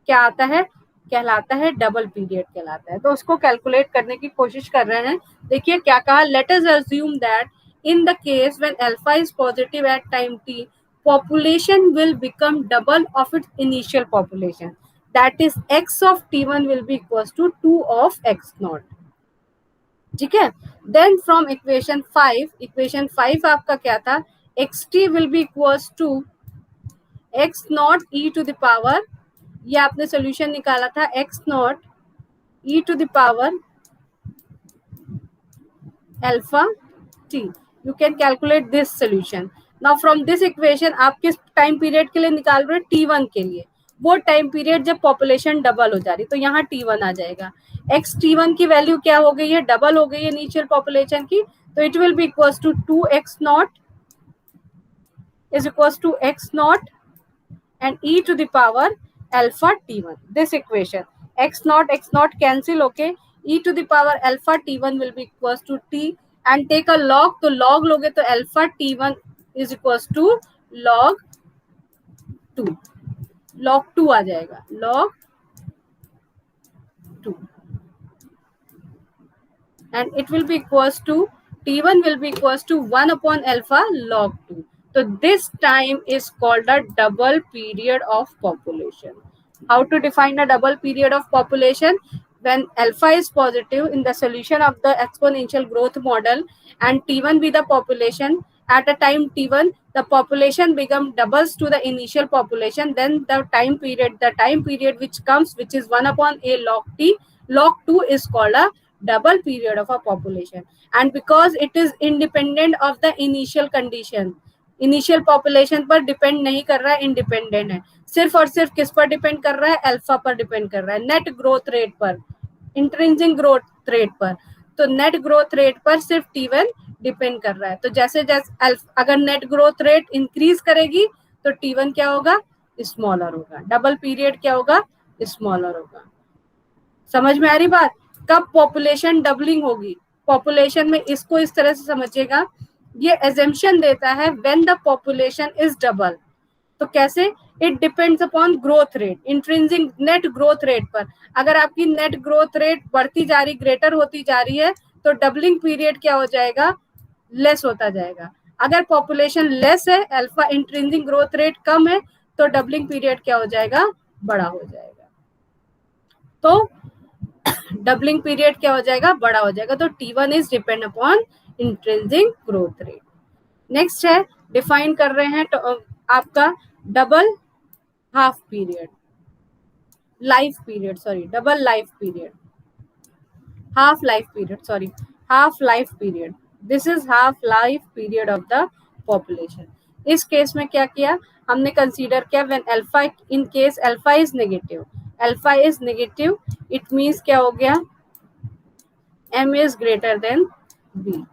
क्या आता है, कहलाता है डबल पीरियड कहलाता है। तो उसको कैलकुलेट करने की कोशिश कर रहे हैं। देखिए क्या कहा, late us assume that in the case when alpha is positive at time t, population will become double of its initial population, that is x of t1 will be equals to 2 of x naught। ठीक है, देन फ्रॉम इक्वेशन 5 आपका क्या था, xt will be equals to x not e to the power, ये आपने सोल्यूशन निकाला था, x not e to the power alpha t। You can calculate this solution. Now from this equation आप किस टाइम पीरियड के लिए निकाल रहे हो, t1 के लिए, वो टाइम पीरियड जब पॉपुलेशन डबल हो जा रही, तो यहाँ t1 आ जाएगा। x t1 की वैल्यू क्या हो गई है, डबल हो गई है इनिशियल पॉपुलेशन की, तो it will be equals to 2x nought is equals to x naught and e to the power alpha t1, this equation x naught cancel, okay, e to the power alpha t1 will be equals to t and take a log, तो log लोगे तो alpha t1 is equals to log 2 आ जाएगा, log 2 and it will be equals to t1 will be equals to 1 upon alpha log 2. So this time is called a double period of population. How to define a double period of population? When alpha is positive in the solution of the exponential growth model and t1 be the population, at a time t1 the population become doubles to the initial population, then the time period which comes, which is 1 upon a log t, log 2 is called a double period of a population. And because it is independent of the initial condition, initial population पर डिपेंड नहीं कर रहा है, इंडिपेंडेंट है, सिर्फ और सिर्फ किस पर डिपेंड कर रहा है, अल्फा पर डिपेंड कर रहा है, नेट ग्रोथ रेट पर, इंट्रिंसिक ग्रोथ रेट पर। तो नेट ग्रोथ रेट पर सिर्फ t1 डिपेंड कर रहा है। तो जैसे जैसे अगर नेट ग्रोथ रेट इंक्रीज करेगी तो t1 क्या होगा, स्मॉलर होगा, डबल पीरियड क्या होगा, स्मॉलर होगा। समझ में आ रही बात? कब पॉपुलेशन डबलिंग होगी, पॉपुलेशन में इसको इस तरह से समझिएगा, ये एजम्पशन देता है when the population is double. तो कैसे, it depends upon growth rate, intrinsic net growth rate पर। अगर आपकी नेट ग्रोथ रेट बढ़ती जा रही, ग्रेटर होती जा रही है, तो डबलिंग पीरियड क्या हो जाएगा, लेस होता जाएगा। अगर पॉपुलेशन लेस है, अल्फा इंट्रिंसिक ग्रोथ रेट कम है, तो डबलिंग पीरियड क्या हो जाएगा, बड़ा हो जाएगा। तो डबलिंग पीरियड क्या हो जाएगा, बड़ा हो जाएगा। तो t1 is depend upon intrinsic growth rate. Next है, डिफाइन कर रहे हैं तो आपका double half period, life period, sorry double life period, half life period, sorry half life period, this is half life period of the population. इस केस में क्या किया हमने, कंसीडर किया when alpha, in case alpha is negative, alpha is negative, it means क्या हो गया, m is greater than b।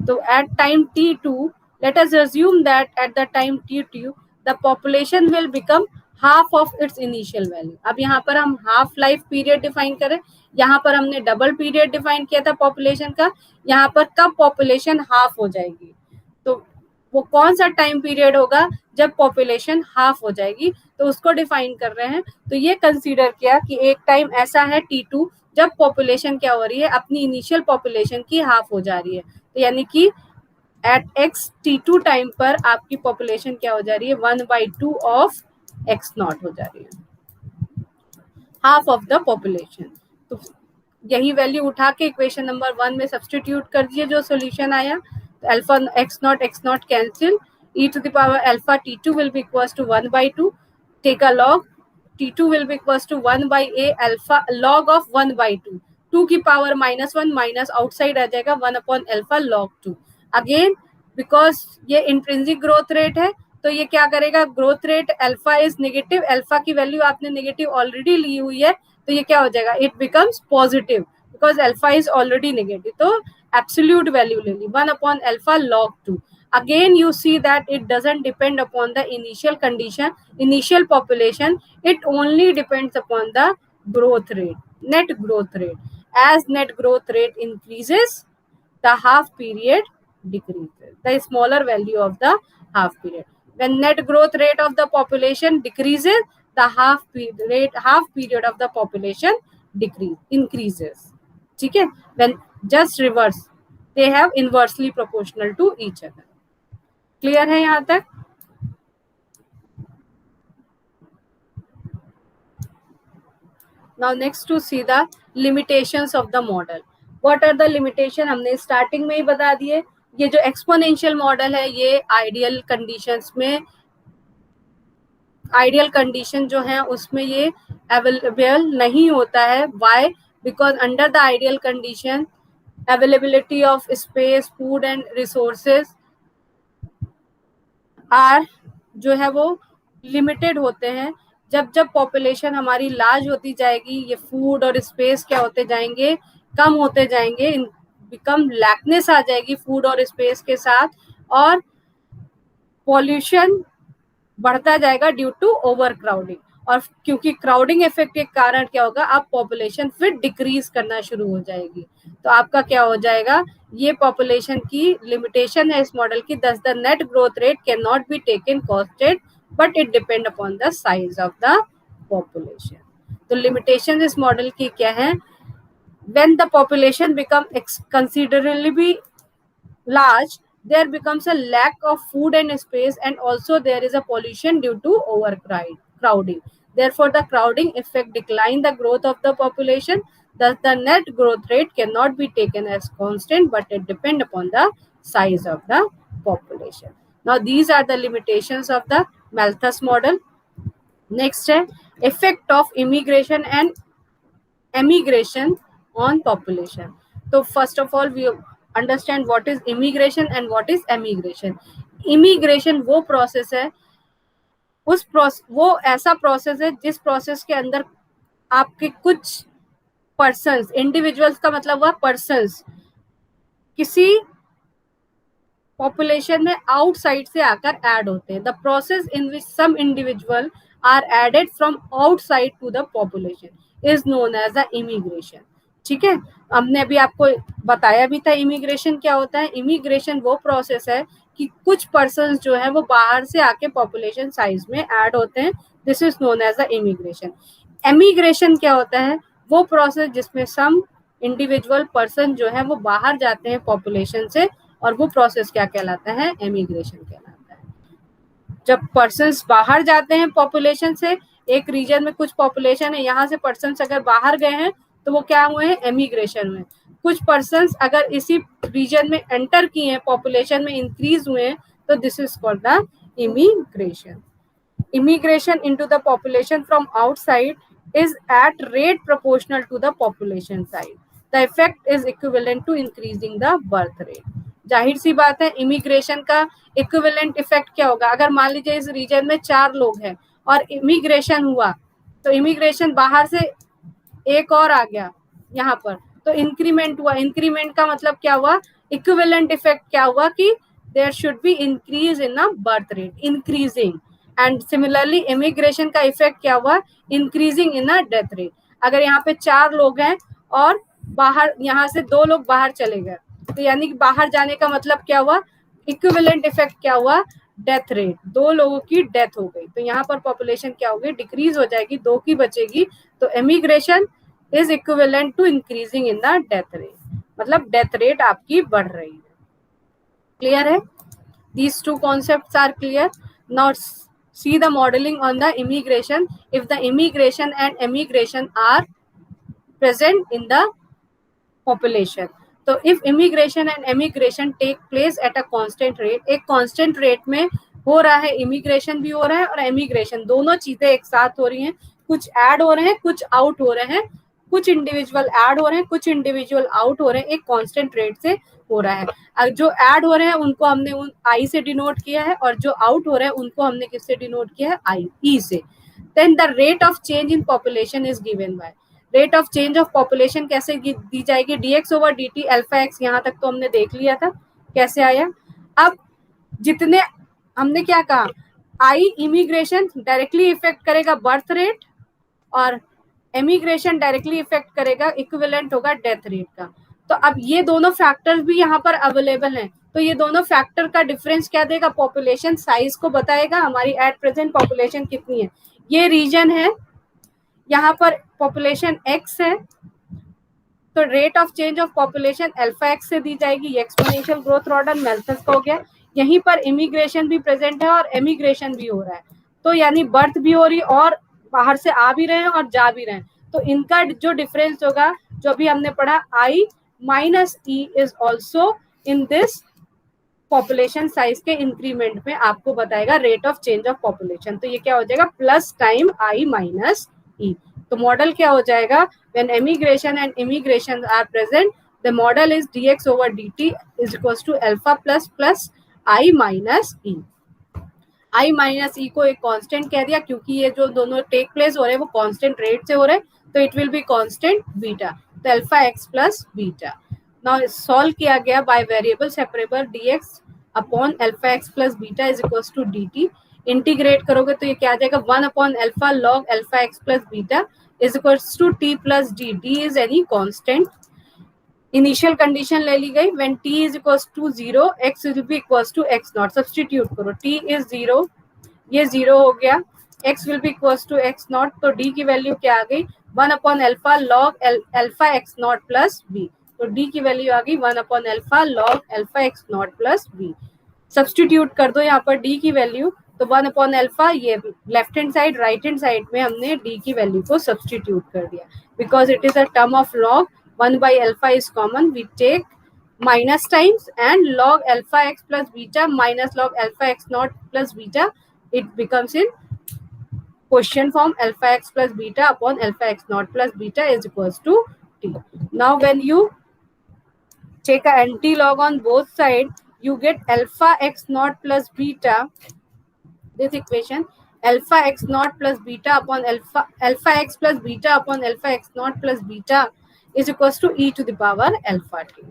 तो at time t2, let us assume that at the time t2 the population will become half of its initial value। अब यहाँ पर हम हाफ लाइफ पीरियड डिफाइन करें, यहाँ पर हमने डबल पीरियड डिफाइन किया था पॉपुलेशन का, यहाँ पर कब पॉपुलेशन हाफ हो जाएगी, तो वो कौन सा टाइम पीरियड होगा जब पॉपुलेशन हाफ हो जाएगी, तो उसको डिफाइन कर रहे हैं। तो ये कंसीडर किया कि एक टाइम ऐसा है t2 जब पॉपुलेशन क्या हो रही है, अपनी इनिशियल पॉपुलेशन की हाफ हो जा रही है। तो यानी कि एट x t2 टाइम पर आपकी पॉपुलेशन क्या हो जा रही है, 1/2 ऑफ x नॉट हो जा रही है, हाफ ऑफ द पॉपुलेशन। तो यही वैल्यू उठा के इक्वेशन नंबर 1 में सब्स्टिट्यूट कर दिए, जो सॉल्यूशन आया, तो alpha x not cancel, e to the power alpha t2 will be equals to 1/2, take a log, t2 will be equals to 1/a alpha log of 1/2, 2 की पावर -1 माइनस आउटसाइड आ जाएगा 1 upon alpha log 2। Again because ये इंट्रिंसिक ग्रोथ रेट है, तो ये क्या करेगा, growth rate alpha is negative, alpha की वैल्यू आपने नेगेटिव ऑलरेडी ली हुई है, तो ये क्या हो जाएगा, it becomes positive because alpha is already negative, तो एब्सोल्यूट वैल्यू ले ली 1 upon alpha log 2। Again you see that it doesn't depend upon the initial condition, initial population, it only depends upon the growth rate, net growth rate. As net growth rate increases, the half period decreases, the smaller value of the half period. When net growth rate of the population decreases, the half period of the population increases. ठीक है, when just reverse, they have inversely proportional to each other. Clear है यहाँ तक? Now next to see the limitations of the model. What are the limitation? हमने स्टार्टिंग में ही बता दिए. ये जो एक्सपोनेंशियल मॉडल है ये आइडियल कंडीशंस में, आइडियल कंडीशन जो है उसमें ये अवेलेबल नहीं होता है. Why? Because under the ideal condition availability of space, food and resources are जो है वो लिमिटेड होते हैं. जब जब पॉपुलेशन हमारी लार्ज होती जाएगी ये फूड और स्पेस क्या होते जाएंगे, कम होते जाएंगे, बिकम लैकनेस आ जाएगी फूड और स्पेस के साथ, और पॉल्यूशन बढ़ता जाएगा ड्यू टू ओवर क्राउडिंग. और क्योंकि क्राउडिंग इफेक्ट के कारण क्या होगा, आप पॉपुलेशन फिर डिक्रीज करना शुरू हो जाएगी. तो आपका क्या हो जाएगा, ये पॉपुलेशन की लिमिटेशन है इस मॉडल की. दस the net growth rate can not be taken constant but it depend upon the size of the population. तो लिमिटेशन इस मॉडल की क्या है, when the population become considerably large, there becomes a lack of food and space, and also there is a pollution due to overcrowding. Therefore, the crowding effect decline the growth of the population. Thus, the net growth rate cannot be taken as constant, but it depends upon the size of the population. Now, these are the limitations of the Malthus model. Next, effect of immigration and emigration on population. So, first of all, we understand what is immigration and what is emigration. Immigration वो प्रोसेस है, वो ऐसा प्रोसेस है जिस प्रोसेस के अंदर आपके कुछ पर्सन्स, इंडिविजुअल्स का मतलब हुआ पर्सन्स, किसी पॉपुलेशन में आउटसाइड से आकर ऐड होते हैं. The process in which some individual are added from outside to the population is known as the immigration. ठीक है, हमने अभी आपको बताया भी था इमिग्रेशन क्या होता है. इमिग्रेशन वो प्रोसेस है कि कुछ पर्सन्स जो है वो बाहर से आके पॉपुलेशन साइज में ऐड होते हैं. This is known as the immigration. Emigration क्या होता है, वो प्रोसेस जिसमें सम इंडिविजुअल पर्सन जो है वो बाहर जाते हैं पॉपुलेशन से, और वो प्रोसेस क्या कहलाता है, एमिग्रेशन कहलाता है. जब पर्सन्स बाहर जाते हैं पॉपुलेशन से, एक रीजन में कुछ पॉपुलेशन है, यहाँ से पर्सन्स अगर बाहर गए हैं तो वो क्या हुए हैं, एमिग्रेशन में. कुछ पर्सन्स अगर इसी रीजन में एंटर किए हैं, पॉपुलेशन में इंक्रीज हुए हैं, तो this is called the immigration. Immigration into the population from outside is at rate proportional to the population size. The effect is equivalent to increasing the birth rate. जाहिर सी बात है, इमिग्रेशन का इक्विवेलेंट इफेक्ट क्या होगा. अगर मान लीजिए इस रीजन में 4 लोग हैं और इमिग्रेशन हुआ, तो इमिग्रेशन बाहर से एक और आ गया यहाँ पर, तो इंक्रीमेंट हुआ. इंक्रीमेंट का मतलब क्या हुआ, इक्विवेलेंट इफेक्ट क्या हुआ कि there should be increase in a birth rate, increasing. And similarly immigration का इफेक्ट क्या हुआ, increasing in a death rate. अगर यहाँ पे 4 लोग हैं और बाहर यहाँ से 2 लोग बाहर चले गए, तो यानी कि बाहर जाने का मतलब क्या हुआ, इक्विवेलेंट इफेक्ट क्या हुआ, डेथ रेट. 2 लोगों की डेथ हो गई, तो यहाँ पर पॉपुलेशन क्या होगी, डिक्रीज हो जाएगी, 2 की बचेगी. तो emigration is equivalent to increasing in the death rate, मतलब डेथ रेट आपकी बढ़ रही है. क्लियर है? These two concepts are clear. Now see the modeling on the immigration. If the immigration and emigration are present in the population, तो if immigration and emigration take place at a constant rate, एक constant rate में हो रहा है, immigration भी हो रहा है और emigration, दोनों चीजें एक साथ हो रही हैं. कुछ ऐड हो रहे हैं, कुछ आउट हो रहे हैं, कुछ इंडिविजुअल ऐड हो रहे हैं, कुछ इंडिविजुअल आउट हो रहे हैं, एक कांस्टेंट रेट से हो रहा है. जो ऐड हो रहे हैं उनको हमने आई से डिनोट किया है, और जो आउट हो रहे हैं उनको हमने किससे डिनोट किया है, आई, ई से. Then the rate of change in population is given by, rate of change of population कैसे दी जाएगी, dx over dt alpha x. यहाँ तक तो हमने देख लिया था कैसे आया. अब जितने हमने क्या कहा, आई इमिग्रेशन डायरेक्टली इफेक्ट करेगा बर्थ रेट, और एमिग्रेशन डायरेक्टली इफेक्ट करेगा, इक्विवेलेंट होगा डेथ रेट का. तो अब ये दोनों फैक्टर्स भी यहाँ पर अवेलेबल हैं, तो ये दोनों फैक्टर का डिफरेंस क्या देगा, पॉपुलेशन साइज को बताएगा, हमारी एट प्रेजेंट पॉपुलेशन कितनी है. ये रीजन है, यहाँ पर पॉपुलेशन x है, तो rate of change of population alpha x से दी जाएगी। ये एक्सपोनेंशियल ग्रोथ रॉडन मेल्थस का हो गया। यहीं पर इमिग्रेशन भी प्रेजेंट है और एमिग्रेशन भी हो रहा है, तो यानी बर्थ भी हो रही और बाहर से आ भी रहे हैं और जा भी रहे हैं, तो इनका जो डिफरेंस होगा, जो भी हमने पढ़ा, I minus E is also in this population size के इंक्रीमेंट में आपको बताएगा rate of change of population. तो ये क्या हो जाएगा, plus time I minus E. तो मॉडल क्या हो जाएगा, when emigration and immigration are present, the model is dx over dt is equals to alpha plus plus I minus E. I minus E को एक कांस्टेंट कह दिया, क्योंकि ये जो दोनों टेक प्लेस हो रहे हैं वो कांस्टेंट रेट से हो रहे हैं, तो it will be constant beta, तो alpha X plus beta. Now solve किया गया by variable separable dx upon alpha X plus beta is equals to dt। Integrate करोगे तो ये क्या आ जाएगा, 1 upon alpha log alpha X plus beta is equals to t plus d। d is any constant. Initial condition ले ली गई, when t is equals to 0 x will be equals to x nought. Substitute करो, t इज 0, ये 0 हो गया, x will be equals to x nought, तो d की वैल्यू क्या आ गई, 1 upon alpha log alpha x nought plus b। तो d की वैल्यू आ गई 1 upon alpha log alpha x nought plus b। Substitute कर दो यहाँ पर d की वैल्यू, तो 1 अपॉन अल्फा, ये left hand side right hand side में हमने d की वैल्यू को सब्स्टिट्यूट कर दिया, because it is a term of log, 1 by alpha is common, we take minus times, and log alpha x plus beta minus log alpha x naught plus beta, it becomes in question form alpha x plus beta upon alpha x naught plus beta is equals to t. Now when you take a anti-log on both sides, you get alpha x naught plus beta, this equation, alpha x naught plus beta upon alpha x plus beta upon alpha x naught plus beta is equals to e to the power alpha t,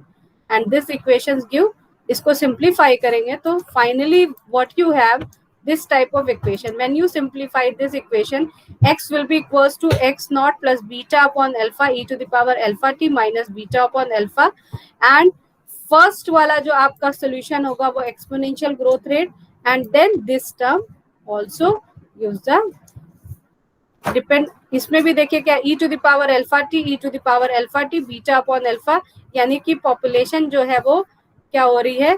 and this equations give, इसको simplify करेंगे तो finally what you have, this type of equation, when you simplify this equation, x will be equals to x naught plus beta upon alpha e to the power alpha t minus beta upon alpha, and first वाला जो आपका solution होगा वो exponential growth rate, and then this term also gives the depend, इसमें भी देखिए क्या, e to the power alpha t, e to the power alpha t, beta upon alpha, यानी कि पॉपुलेशन जो है वो क्या हो रही है,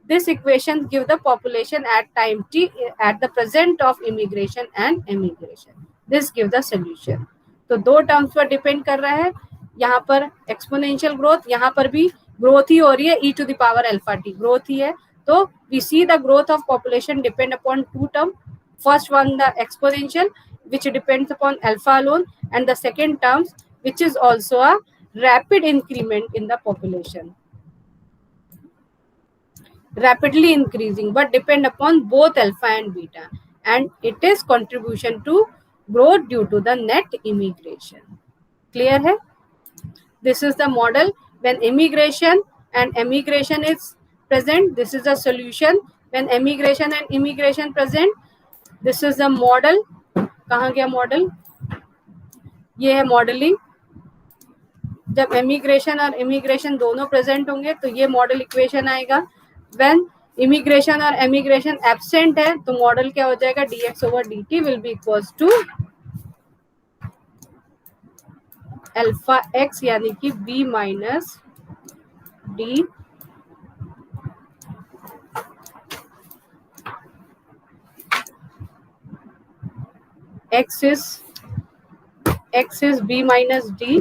this equation give the population at time t at the present of immigration and emigration, this give the solution. तो दो टर्म्स पर डिपेंड कर रहा है, यहाँ पर एक्सपोनेंशियल ग्रोथ, यहाँ पर भी ग्रोथ ही हो रही है, e to the power alpha T growth ही है, तो we see the growth of population depend upon two term, first one the exponential which depends upon alpha alone, and the second terms which is also a rapid increment in the population, rapidly increasing but depend upon both alpha and beta, and it is contribution to growth due to the net immigration. Clear hai? This is the model when immigration and emigration is present, this is the solution when emigration and immigration present, this is the model. कहाँ गया मॉडल, ये है मॉडलिंग, जब एमिग्रेशन और इमिग्रेशन दोनों प्रेजेंट होंगे तो ये मॉडल इक्वेशन आएगा। व्हेन इमिग्रेशन और एमिग्रेशन एब्सेंट है तो मॉडल क्या हो जाएगा, dx over dt will be equals to alpha x, यानी कि b minus d x is b minus d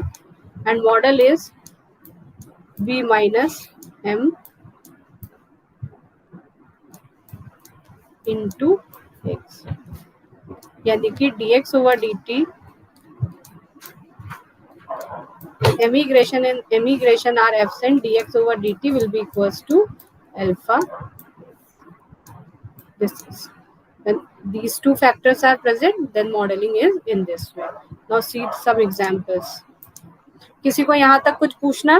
and model is b minus m into x, यानी कि dx over dt, emigration and emigration are absent, dx over dt will be equals to alpha. This is when these two factors are present, then modeling is in this way. Now see some examples. किसी को यहाँ तक कुछ पूछना?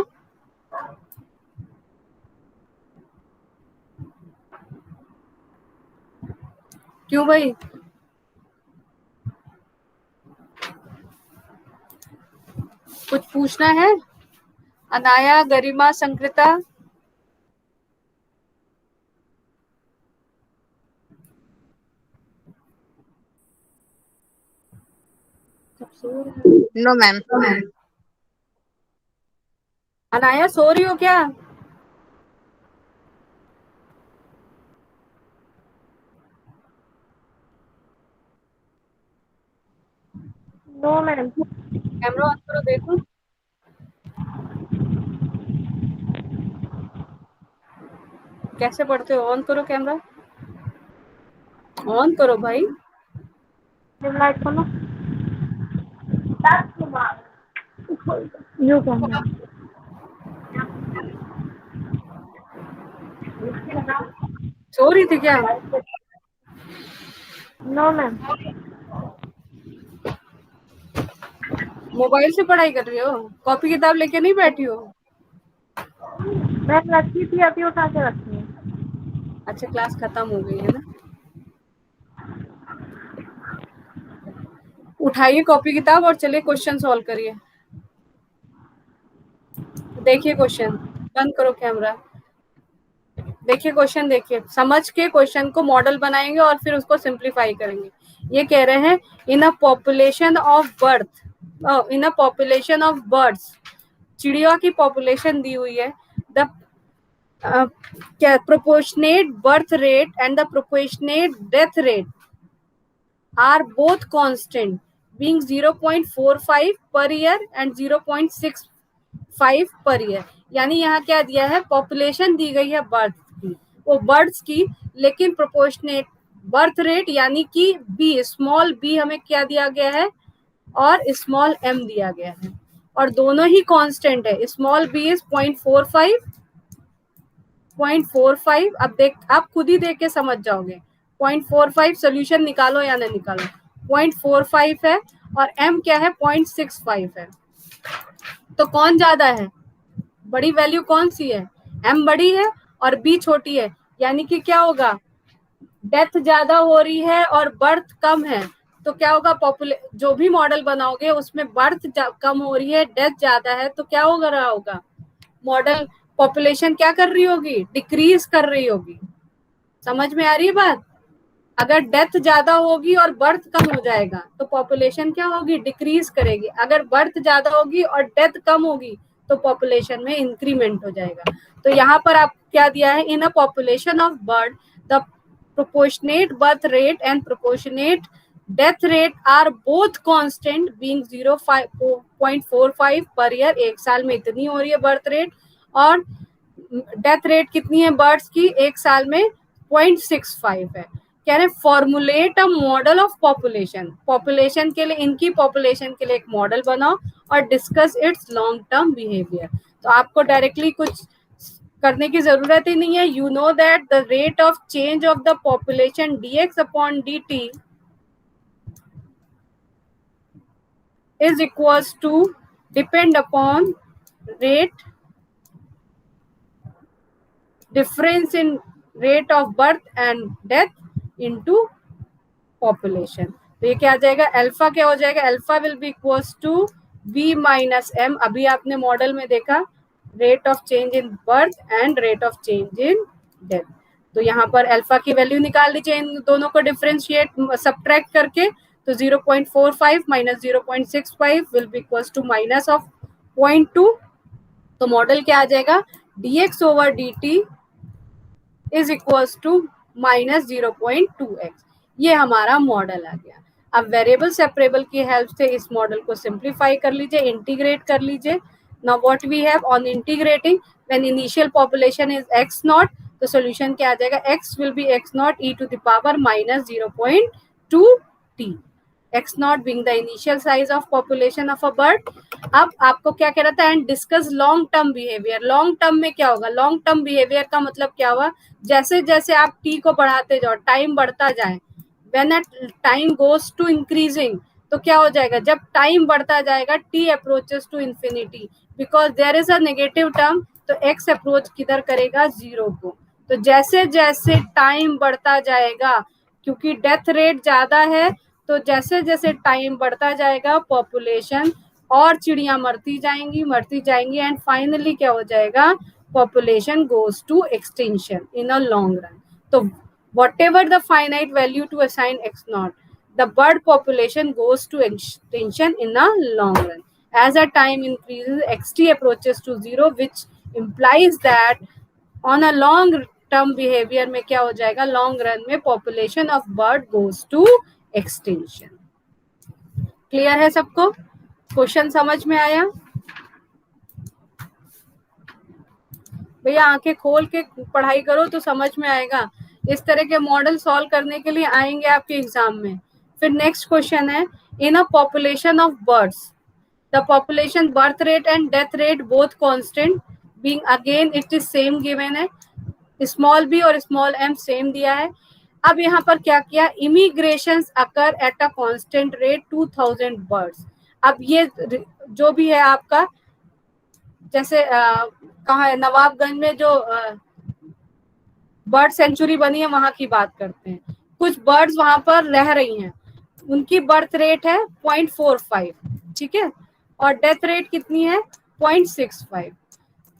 क्यों भाई? कुछ पूछना है? अनाया, गरिमा, संकृता, No, ma'am. अनाया सो रही हो क्या? No, ma'am. कैमरा ऑन करो, देखो। कैसे पढ़ते हो? ऑन करो कैमरा, ऑन करो भाई। Dim light खोलो। You can. सो रही थी क्या? No, ma'am. मोबाइल से पढ़ाई कर रही हो? कॉपी किताब लेके नहीं बैठी हो? मैम रखी थी, अभी उठा के रखी है। अच्छा, क्लास खत्म हो गई है ना? उठाइए कॉपी किताब और चलिए क्वेश्चन सॉल्व करिए। देखिए क्वेश्चन, बंद करो कैमरा। देखिए क्वेश्चन, देखिए समझ के क्वेश्चन को मॉडल बनाएंगे और फिर उसको सिंप्लीफाई करेंगे। ये कह रहे हैं in a population of birds, चिड़िया की पॉपुलेशन दी हुई है। द क्या proportionate birth rate and the proportionate death rate are both constant being 0.45 per year and 0.65 per year. यानी यहाँ क्या दिया है? पॉपुलेशन दी गई है बर्थ की, वो बर्ड्स की, लेकिन प्रोपोर्शनेट बर्थ रेट यानी कि बी, स्मॉल बी हमें क्या दिया गया है और स्मॉल एम दिया गया है, और दोनों ही कांस्टेंट है। Small b is 0.45। अब देख, आप खुद ही देख के समझ जाओगे। 0.45 सोल्यूशन निकालो या ना निकालो, 0.45 है और m क्या है? 0.65 है। तो कौन ज्यादा है? बड़ी वैल्यू कौन सी है? m बड़ी है और b छोटी है, यानी कि क्या होगा? डेथ ज्यादा हो रही है और बर्थ कम है, तो क्या होगा? जो भी मॉडल बनाओगे उसमें बर्थ कम हो रही है, डेथ ज्यादा है, तो क्या होगा रहा होगा? मॉडल पॉपुलेशन क्या कर रही होगी? डिक्रीज कर रही होगी। समझ में आ रही है बात? अगर डेथ ज्यादा होगी और बर्थ कम हो जाएगा तो पॉपुलेशन क्या होगी? डिक्रीज करेगी। अगर बर्थ ज्यादा होगी और डेथ कम होगी तो पॉपुलेशन में इंक्रीमेंट हो जाएगा। तो यहाँ पर आप क्या दिया है? In a population of bird the proportionate birth rate and proportionate death rate are both constant being 0.45 per year. एक साल में इतनी हो रही है बर्थ रेट, और डेथ रेट कितनी है बर्ड्स की? एक साल में 0.65 है। कह रहे formulate a model of population के लिए, इनकी पॉपुलेशन के लिए एक मॉडल बनाओ और discuss it's long term behaviour. तो आपको डायरेक्टली कुछ करने की जरूरत ही नहीं है। You know that the rate of change of the population dx upon dt is equals to depend upon rate difference in rate of birth and death into population. तो ये क्या आ जाएगा? अल्फा क्या हो जाएगा? Alpha will be equals to v minus m। अभी आपने मॉडल में देखा rate of change in birth and rate of change in death. तो यहाँ पर अल्फा की वैल्यू निकाल लीजिए इन दोनों को डिफरेंशिएट सब्ट्रैक्ट करके। तो 0.45 minus 0.65 will be equals to minus of 0.2। तो मॉडल क्या आ जाएगा? dx over dt is equals to minus 0.2x। ये हमारा मॉडल आ गया। अब वेरिएबल सेपरेबल की हेल्प से इस मॉडल को सिंप्लीफाई कर लीजिए, इंटीग्रेट कर लीजिए। Now what we have on integrating, when initial population is x nought, तो सॉल्यूशन क्या आ जाएगा? x will be x not e to the power minus 0.2t, x nought being the initial size of population of a bird. अब आपको क्या कह रहा था? And discuss long term behaviour. Long term में क्या होगा? लॉन्ग टर्म बिहेवियर का मतलब क्या हुआ? जैसे जैसे आप टी को बढ़ाते जाओ, टाइम बढ़ता जाए, when time goes to increasing, तो क्या हो जाएगा? जब टाइम बढ़ता जाएगा, t approaches to infinity, because there is a negative term, तो एक्स अप्रोच किधर करेगा? जीरो को। तो जैसे जैसे टाइम बढ़ता जाएगा, क्योंकि डेथ रेट ज्यादा है, तो जैसे जैसे टाइम बढ़ता जाएगा पॉपुलेशन और चिड़िया मरती जाएंगी एंड फाइनली क्या हो जाएगा? population goes to extinction in a long run. So whatever the finite value to assign x naught, the bird population goes to extinction in the long run. As the time increases, xt approaches to zero, which implies that on a long term behavior में क्या हो जाएगा, long run में population of bird goes to extinction. Clear है सबको? क्वेश्चन समझ में आया? भैया आंखें खोल के पढ़ाई करो तो समझ में आएगा. इस तरह के मॉडल सॉल्व करने के लिए आएंगे आपके एग्जाम में. फिर नेक्स्ट क्वेश्चन है, in a population of birds the population birth rate and death rate both constant being, again it is same given है, स्मॉल बी और स्मॉल एम सेम दिया है. अब यहाँ पर क्या किया, immigration occur at a constant rate 2000 birds. अब ये जो भी है आपका, जैसे कहाँ है, नवाबगंज में जो बर्ड सेंचुरी बनी है वहां की बात करते हैं. कुछ बर्ड्स वहां पर रह रही हैं, उनकी बर्थ रेट है 0.45, ठीक है, और डेथ रेट कितनी है 0.65.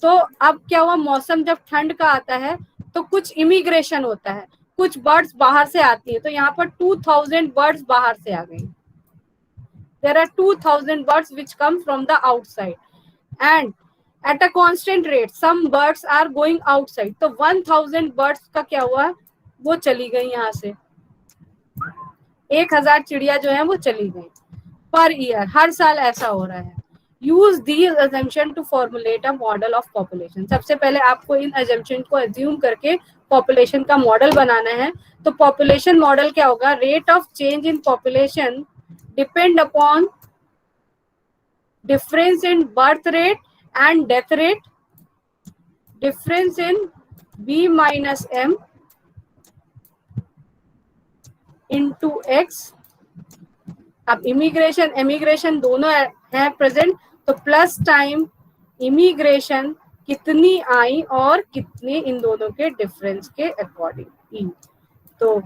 तो अब क्या हुआ, मौसम जब ठंड का आता है तो कुछ इमिग्रेशन होता है, कुछ बर्ड्स बाहर से आती है. तो यहाँ पर 2000 बर्ड्स बाहर से आ गई. There are 2000 birds which come from the outside, and at a constant rate some birds are going outside. तो 1000 birds का क्या हुआ, वो चली गई यहाँ से. 1000 चिड़िया जो है वो चली गई पर ईयर, हर साल ऐसा हो रहा है. Use these assumption to formulate a model of population. सबसे पहले आपको इन assumption को assume करके पॉपुलेशन का मॉडल बनाना है. तो पॉपुलेशन मॉडल क्या होगा, rate of change in population depend upon difference in birth rate and death rate, difference in b minus m into x. अब इमिग्रेशन एमिग्रेशन दोनों है प्रेजेंट, तो प्लस टाइम इमिग्रेशन कितनी आई और कितने इन दोनों के डिफरेंस के अकॉर्डिंग. तो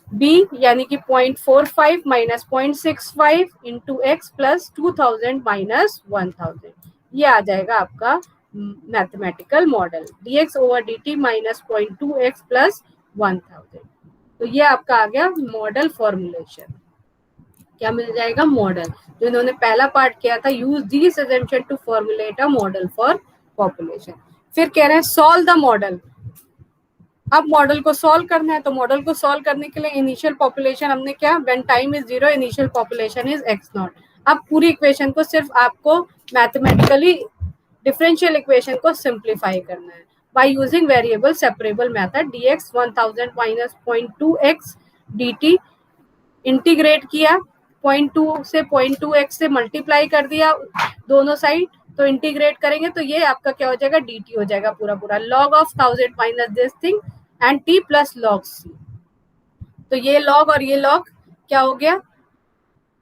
b यानी कि 0.45 minus 0.65 into x plus 2000 minus 1000, ये आ जाएगा आपका mathematical model. dx over dt minus 0.2x plus 1000. तो ये आपका आ गया मॉडल फॉर्मुलेशन. क्या मिल जाएगा, मॉडल. जो इन्होंने पहला पार्ट किया था, use this assumption to formulate a model for population. फिर कह रहे हैं सॉल्व द मॉडल. अब मॉडल को सॉल्व करना है, तो मॉडल को सॉल्व करने के लिए इनिशियल पॉपुलेशन हमने क्या, when time is 0 initial population is x0. अब पूरी इक्वेशन को सिर्फ आपको मैथमेटिकली डिफरेंशियल इक्वेशन को सिंप्लीफाई करना है by using variable separable method. dx 1000 minus 0.2x dt integrate किया, 0.2 से 0.2x से मल्टीप्लाई कर दिया दोनों साइड, तो इंटीग्रेट करेंगे तो ये आपका क्या हो जाएगा, dt हो जाएगा पूरा पूरा. log of 1000 minus this thing and t plus log c. तो ये log और ये log क्या हो गया,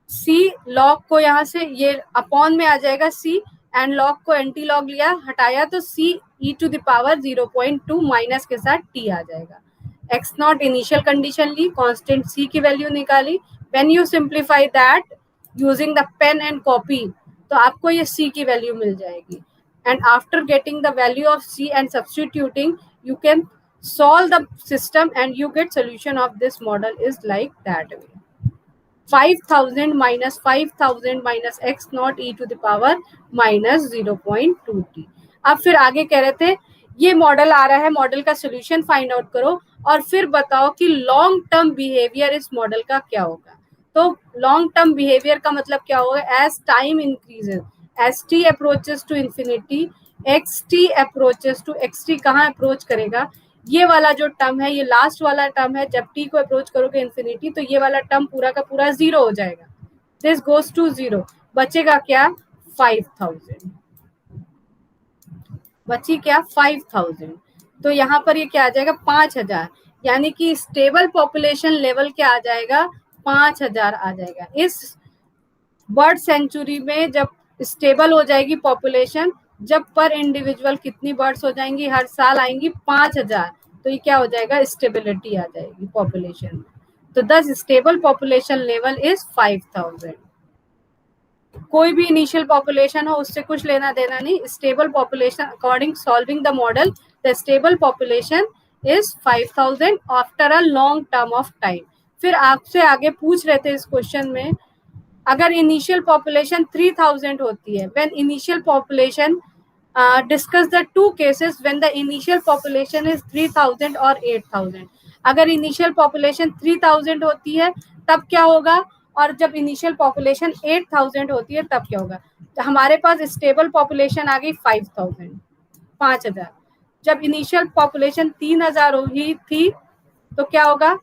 c log को यहाँ से ये अपॉन में आ जाएगा c, एंड log को एंटी log लिया हटाया तो c e to the power 0.2 minus के साथ t आ जाएगा. x0 इनिशियल कंडीशन ली, कांस्टेंट c की वैल्यू निकाली. When you simplify that using the pen and copy, तो आपको ये c की वैल्यू मिल जाएगी. And after getting the value of c and substituting you can solve the system and you get solution of this model is like that way. 5000 minus 5000 minus x naught e to the power minus 0.2t. अब फिर आगे कह रहे थे ये मॉडल आ रहा है, मॉडल का सोल्यूशन फाइंड आउट करो और फिर बताओ कि लॉन्ग टर्म बिहेवियर इस मॉडल का क्या होगा. तो लॉन्ग टर्म बिहेवियर का मतलब क्या होगा, as time increases as t approaches to infinity xt approaches to xt कहाँ अप्रोच करेगा, ये वाला जो टर्म है, ये लास्ट वाला टर्म है, जब t को अप्रोच करोगे इंफिनिटी तो ये वाला टर्म पूरा का पूरा 0 हो जाएगा. This goes to 0. बचेगा क्या, 5000. बची क्या, 5000. तो यहाँ पर ये क्या आ जाएगा, 5000. यानी कि स्टेबल पॉपुलेशन लेवल क्या आ जाएगा, 5000 आ जाएगा. इस बर्ड सेंचुरी में जब स्टेबल हो जाएगी पॉपुलेशन, जब पर इंडिविजुअल कितनी बर्ड्स हो जाएंगी, हर साल आएंगी 5000, तो ये क्या हो जाएगा, स्टेबिलिटी आ जाएगी पॉपुलेशन. तो 10 स्टेबल पॉपुलेशन लेवल इज 5000. कोई भी इनिशियल पॉपुलेशन हो उससे कुछ लेना देना नहीं. Stable population according solving the model, the stable population is 5000 after a long term of time. फिर आपसे आगे पूछ रहे थे इस क्वेश्चन में, अगर इनिशियल पॉपुलेशन 3000 होती है, when initial population discuss the two cases when the initial population is 3000 और 8000। अगर इनिशियल पॉपुलेशन 3000 होती है तब क्या होगा, और जब इनिशियल पॉपुलेशन 8000 होती है तब क्या होगा। तो हमारे पास स्टेबल पॉपुलेशन आ गई 5000। जब इनिशियल पॉपुलेशन 3000 हुई थी तो क्या होगा,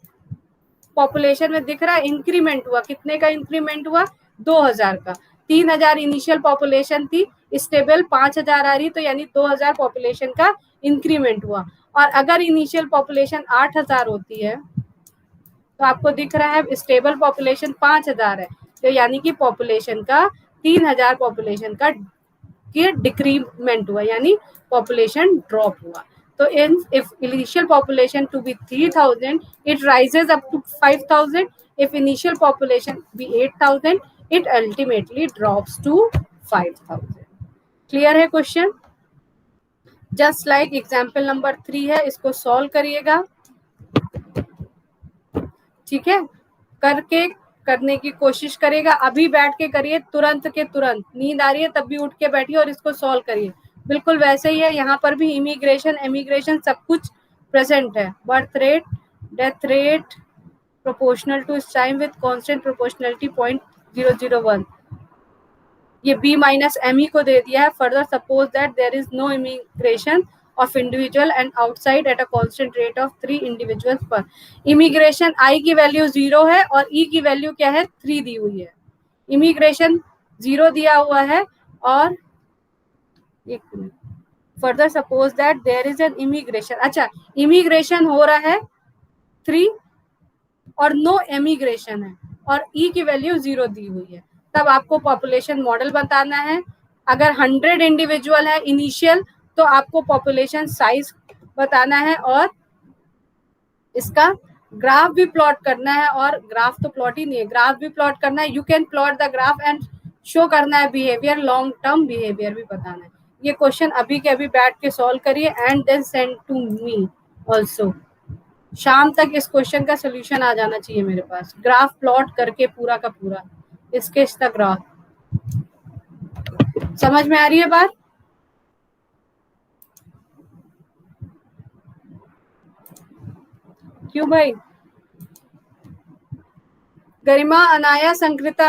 पॉपुलेशन में दिख रहा है इंक्रीमेंट हुआ, कितने का इंक्रीमेंट हुआ, 2000 का। 3000 इनिशियल पॉपुलेशन थी, स्टेबल 5000 आ रही, तो यानी 2000 पॉपुलेशन का इंक्रीमेंट हुआ। और अगर इनिशियल पॉपुलेशन 8000 होती है तो आपको दिख रहा है स्टेबल पॉपुलेशन 5000 है, तो यानी कि पॉपुलेशन का 3000 पॉपुलेशन का डिक्रीमेंट हुआ, यानी पॉपुलेशन ड्रॉप हुआ। तो if initial population to be 3000, it rises up to 5000. If initial population be 8000, it ultimately drops to 5000. Clear है question? Just like example number 3 है, इसको सॉल्व करिएगा, ठीक है। करने की कोशिश करेगा, अभी बैठ के करिए, तुरंत के तुरंत, नींद आ रही है तब भी उठ के बैठिए और इसको सॉल्व करिए। बिल्कुल वैसे ही है, यहाँ पर भी इमिग्रेशन एमिग्रेशन सब कुछ प्रेजेंट है। Birth rate, death rate proportional to time with constant proportionality 0.001, ये बी माइनस एम ई को दे दिया है। Further suppose that there is no immigration of individual and outside at a constant rate of 3 individuals per. Immigration I की वैल्यू 0 है और ई की वैल्यू क्या है, 3 दी हुई है। इमिग्रेशन 0 दिया हुआ है और एक minute, further suppose that there is an immigration, अच्छा इमिग्रेशन हो रहा है 3 और नो एमिग्रेशन है और ई की वैल्यू 0 दी हुई है, तब आपको पॉपुलेशन मॉडल बताना है। अगर 100 इंडिविजुअल है इनिशियल तो आपको पॉपुलेशन साइज बताना है और इसका ग्राफ भी प्लॉट करना है, और ग्राफ तो प्लॉट ही नहीं है, ग्राफ भी प्लॉट करना है। You can plot the graph and show करना है बिहेवियर, लॉन्ग टर्म बिहेवियर भी बताना है। ये क्वेश्चन अभी के अभी बैठ के सॉल्व करिए and then send to me also. शाम तक इस क्वेश्चन का सोल्यूशन आ जाना चाहिए मेरे पास, ग्राफ प्लॉट करके पूरा का पूरा, स्केच द ग्राफ। समझ में आ रही है बात? क्यों भाई? गरिमा, अनाया, संकृता,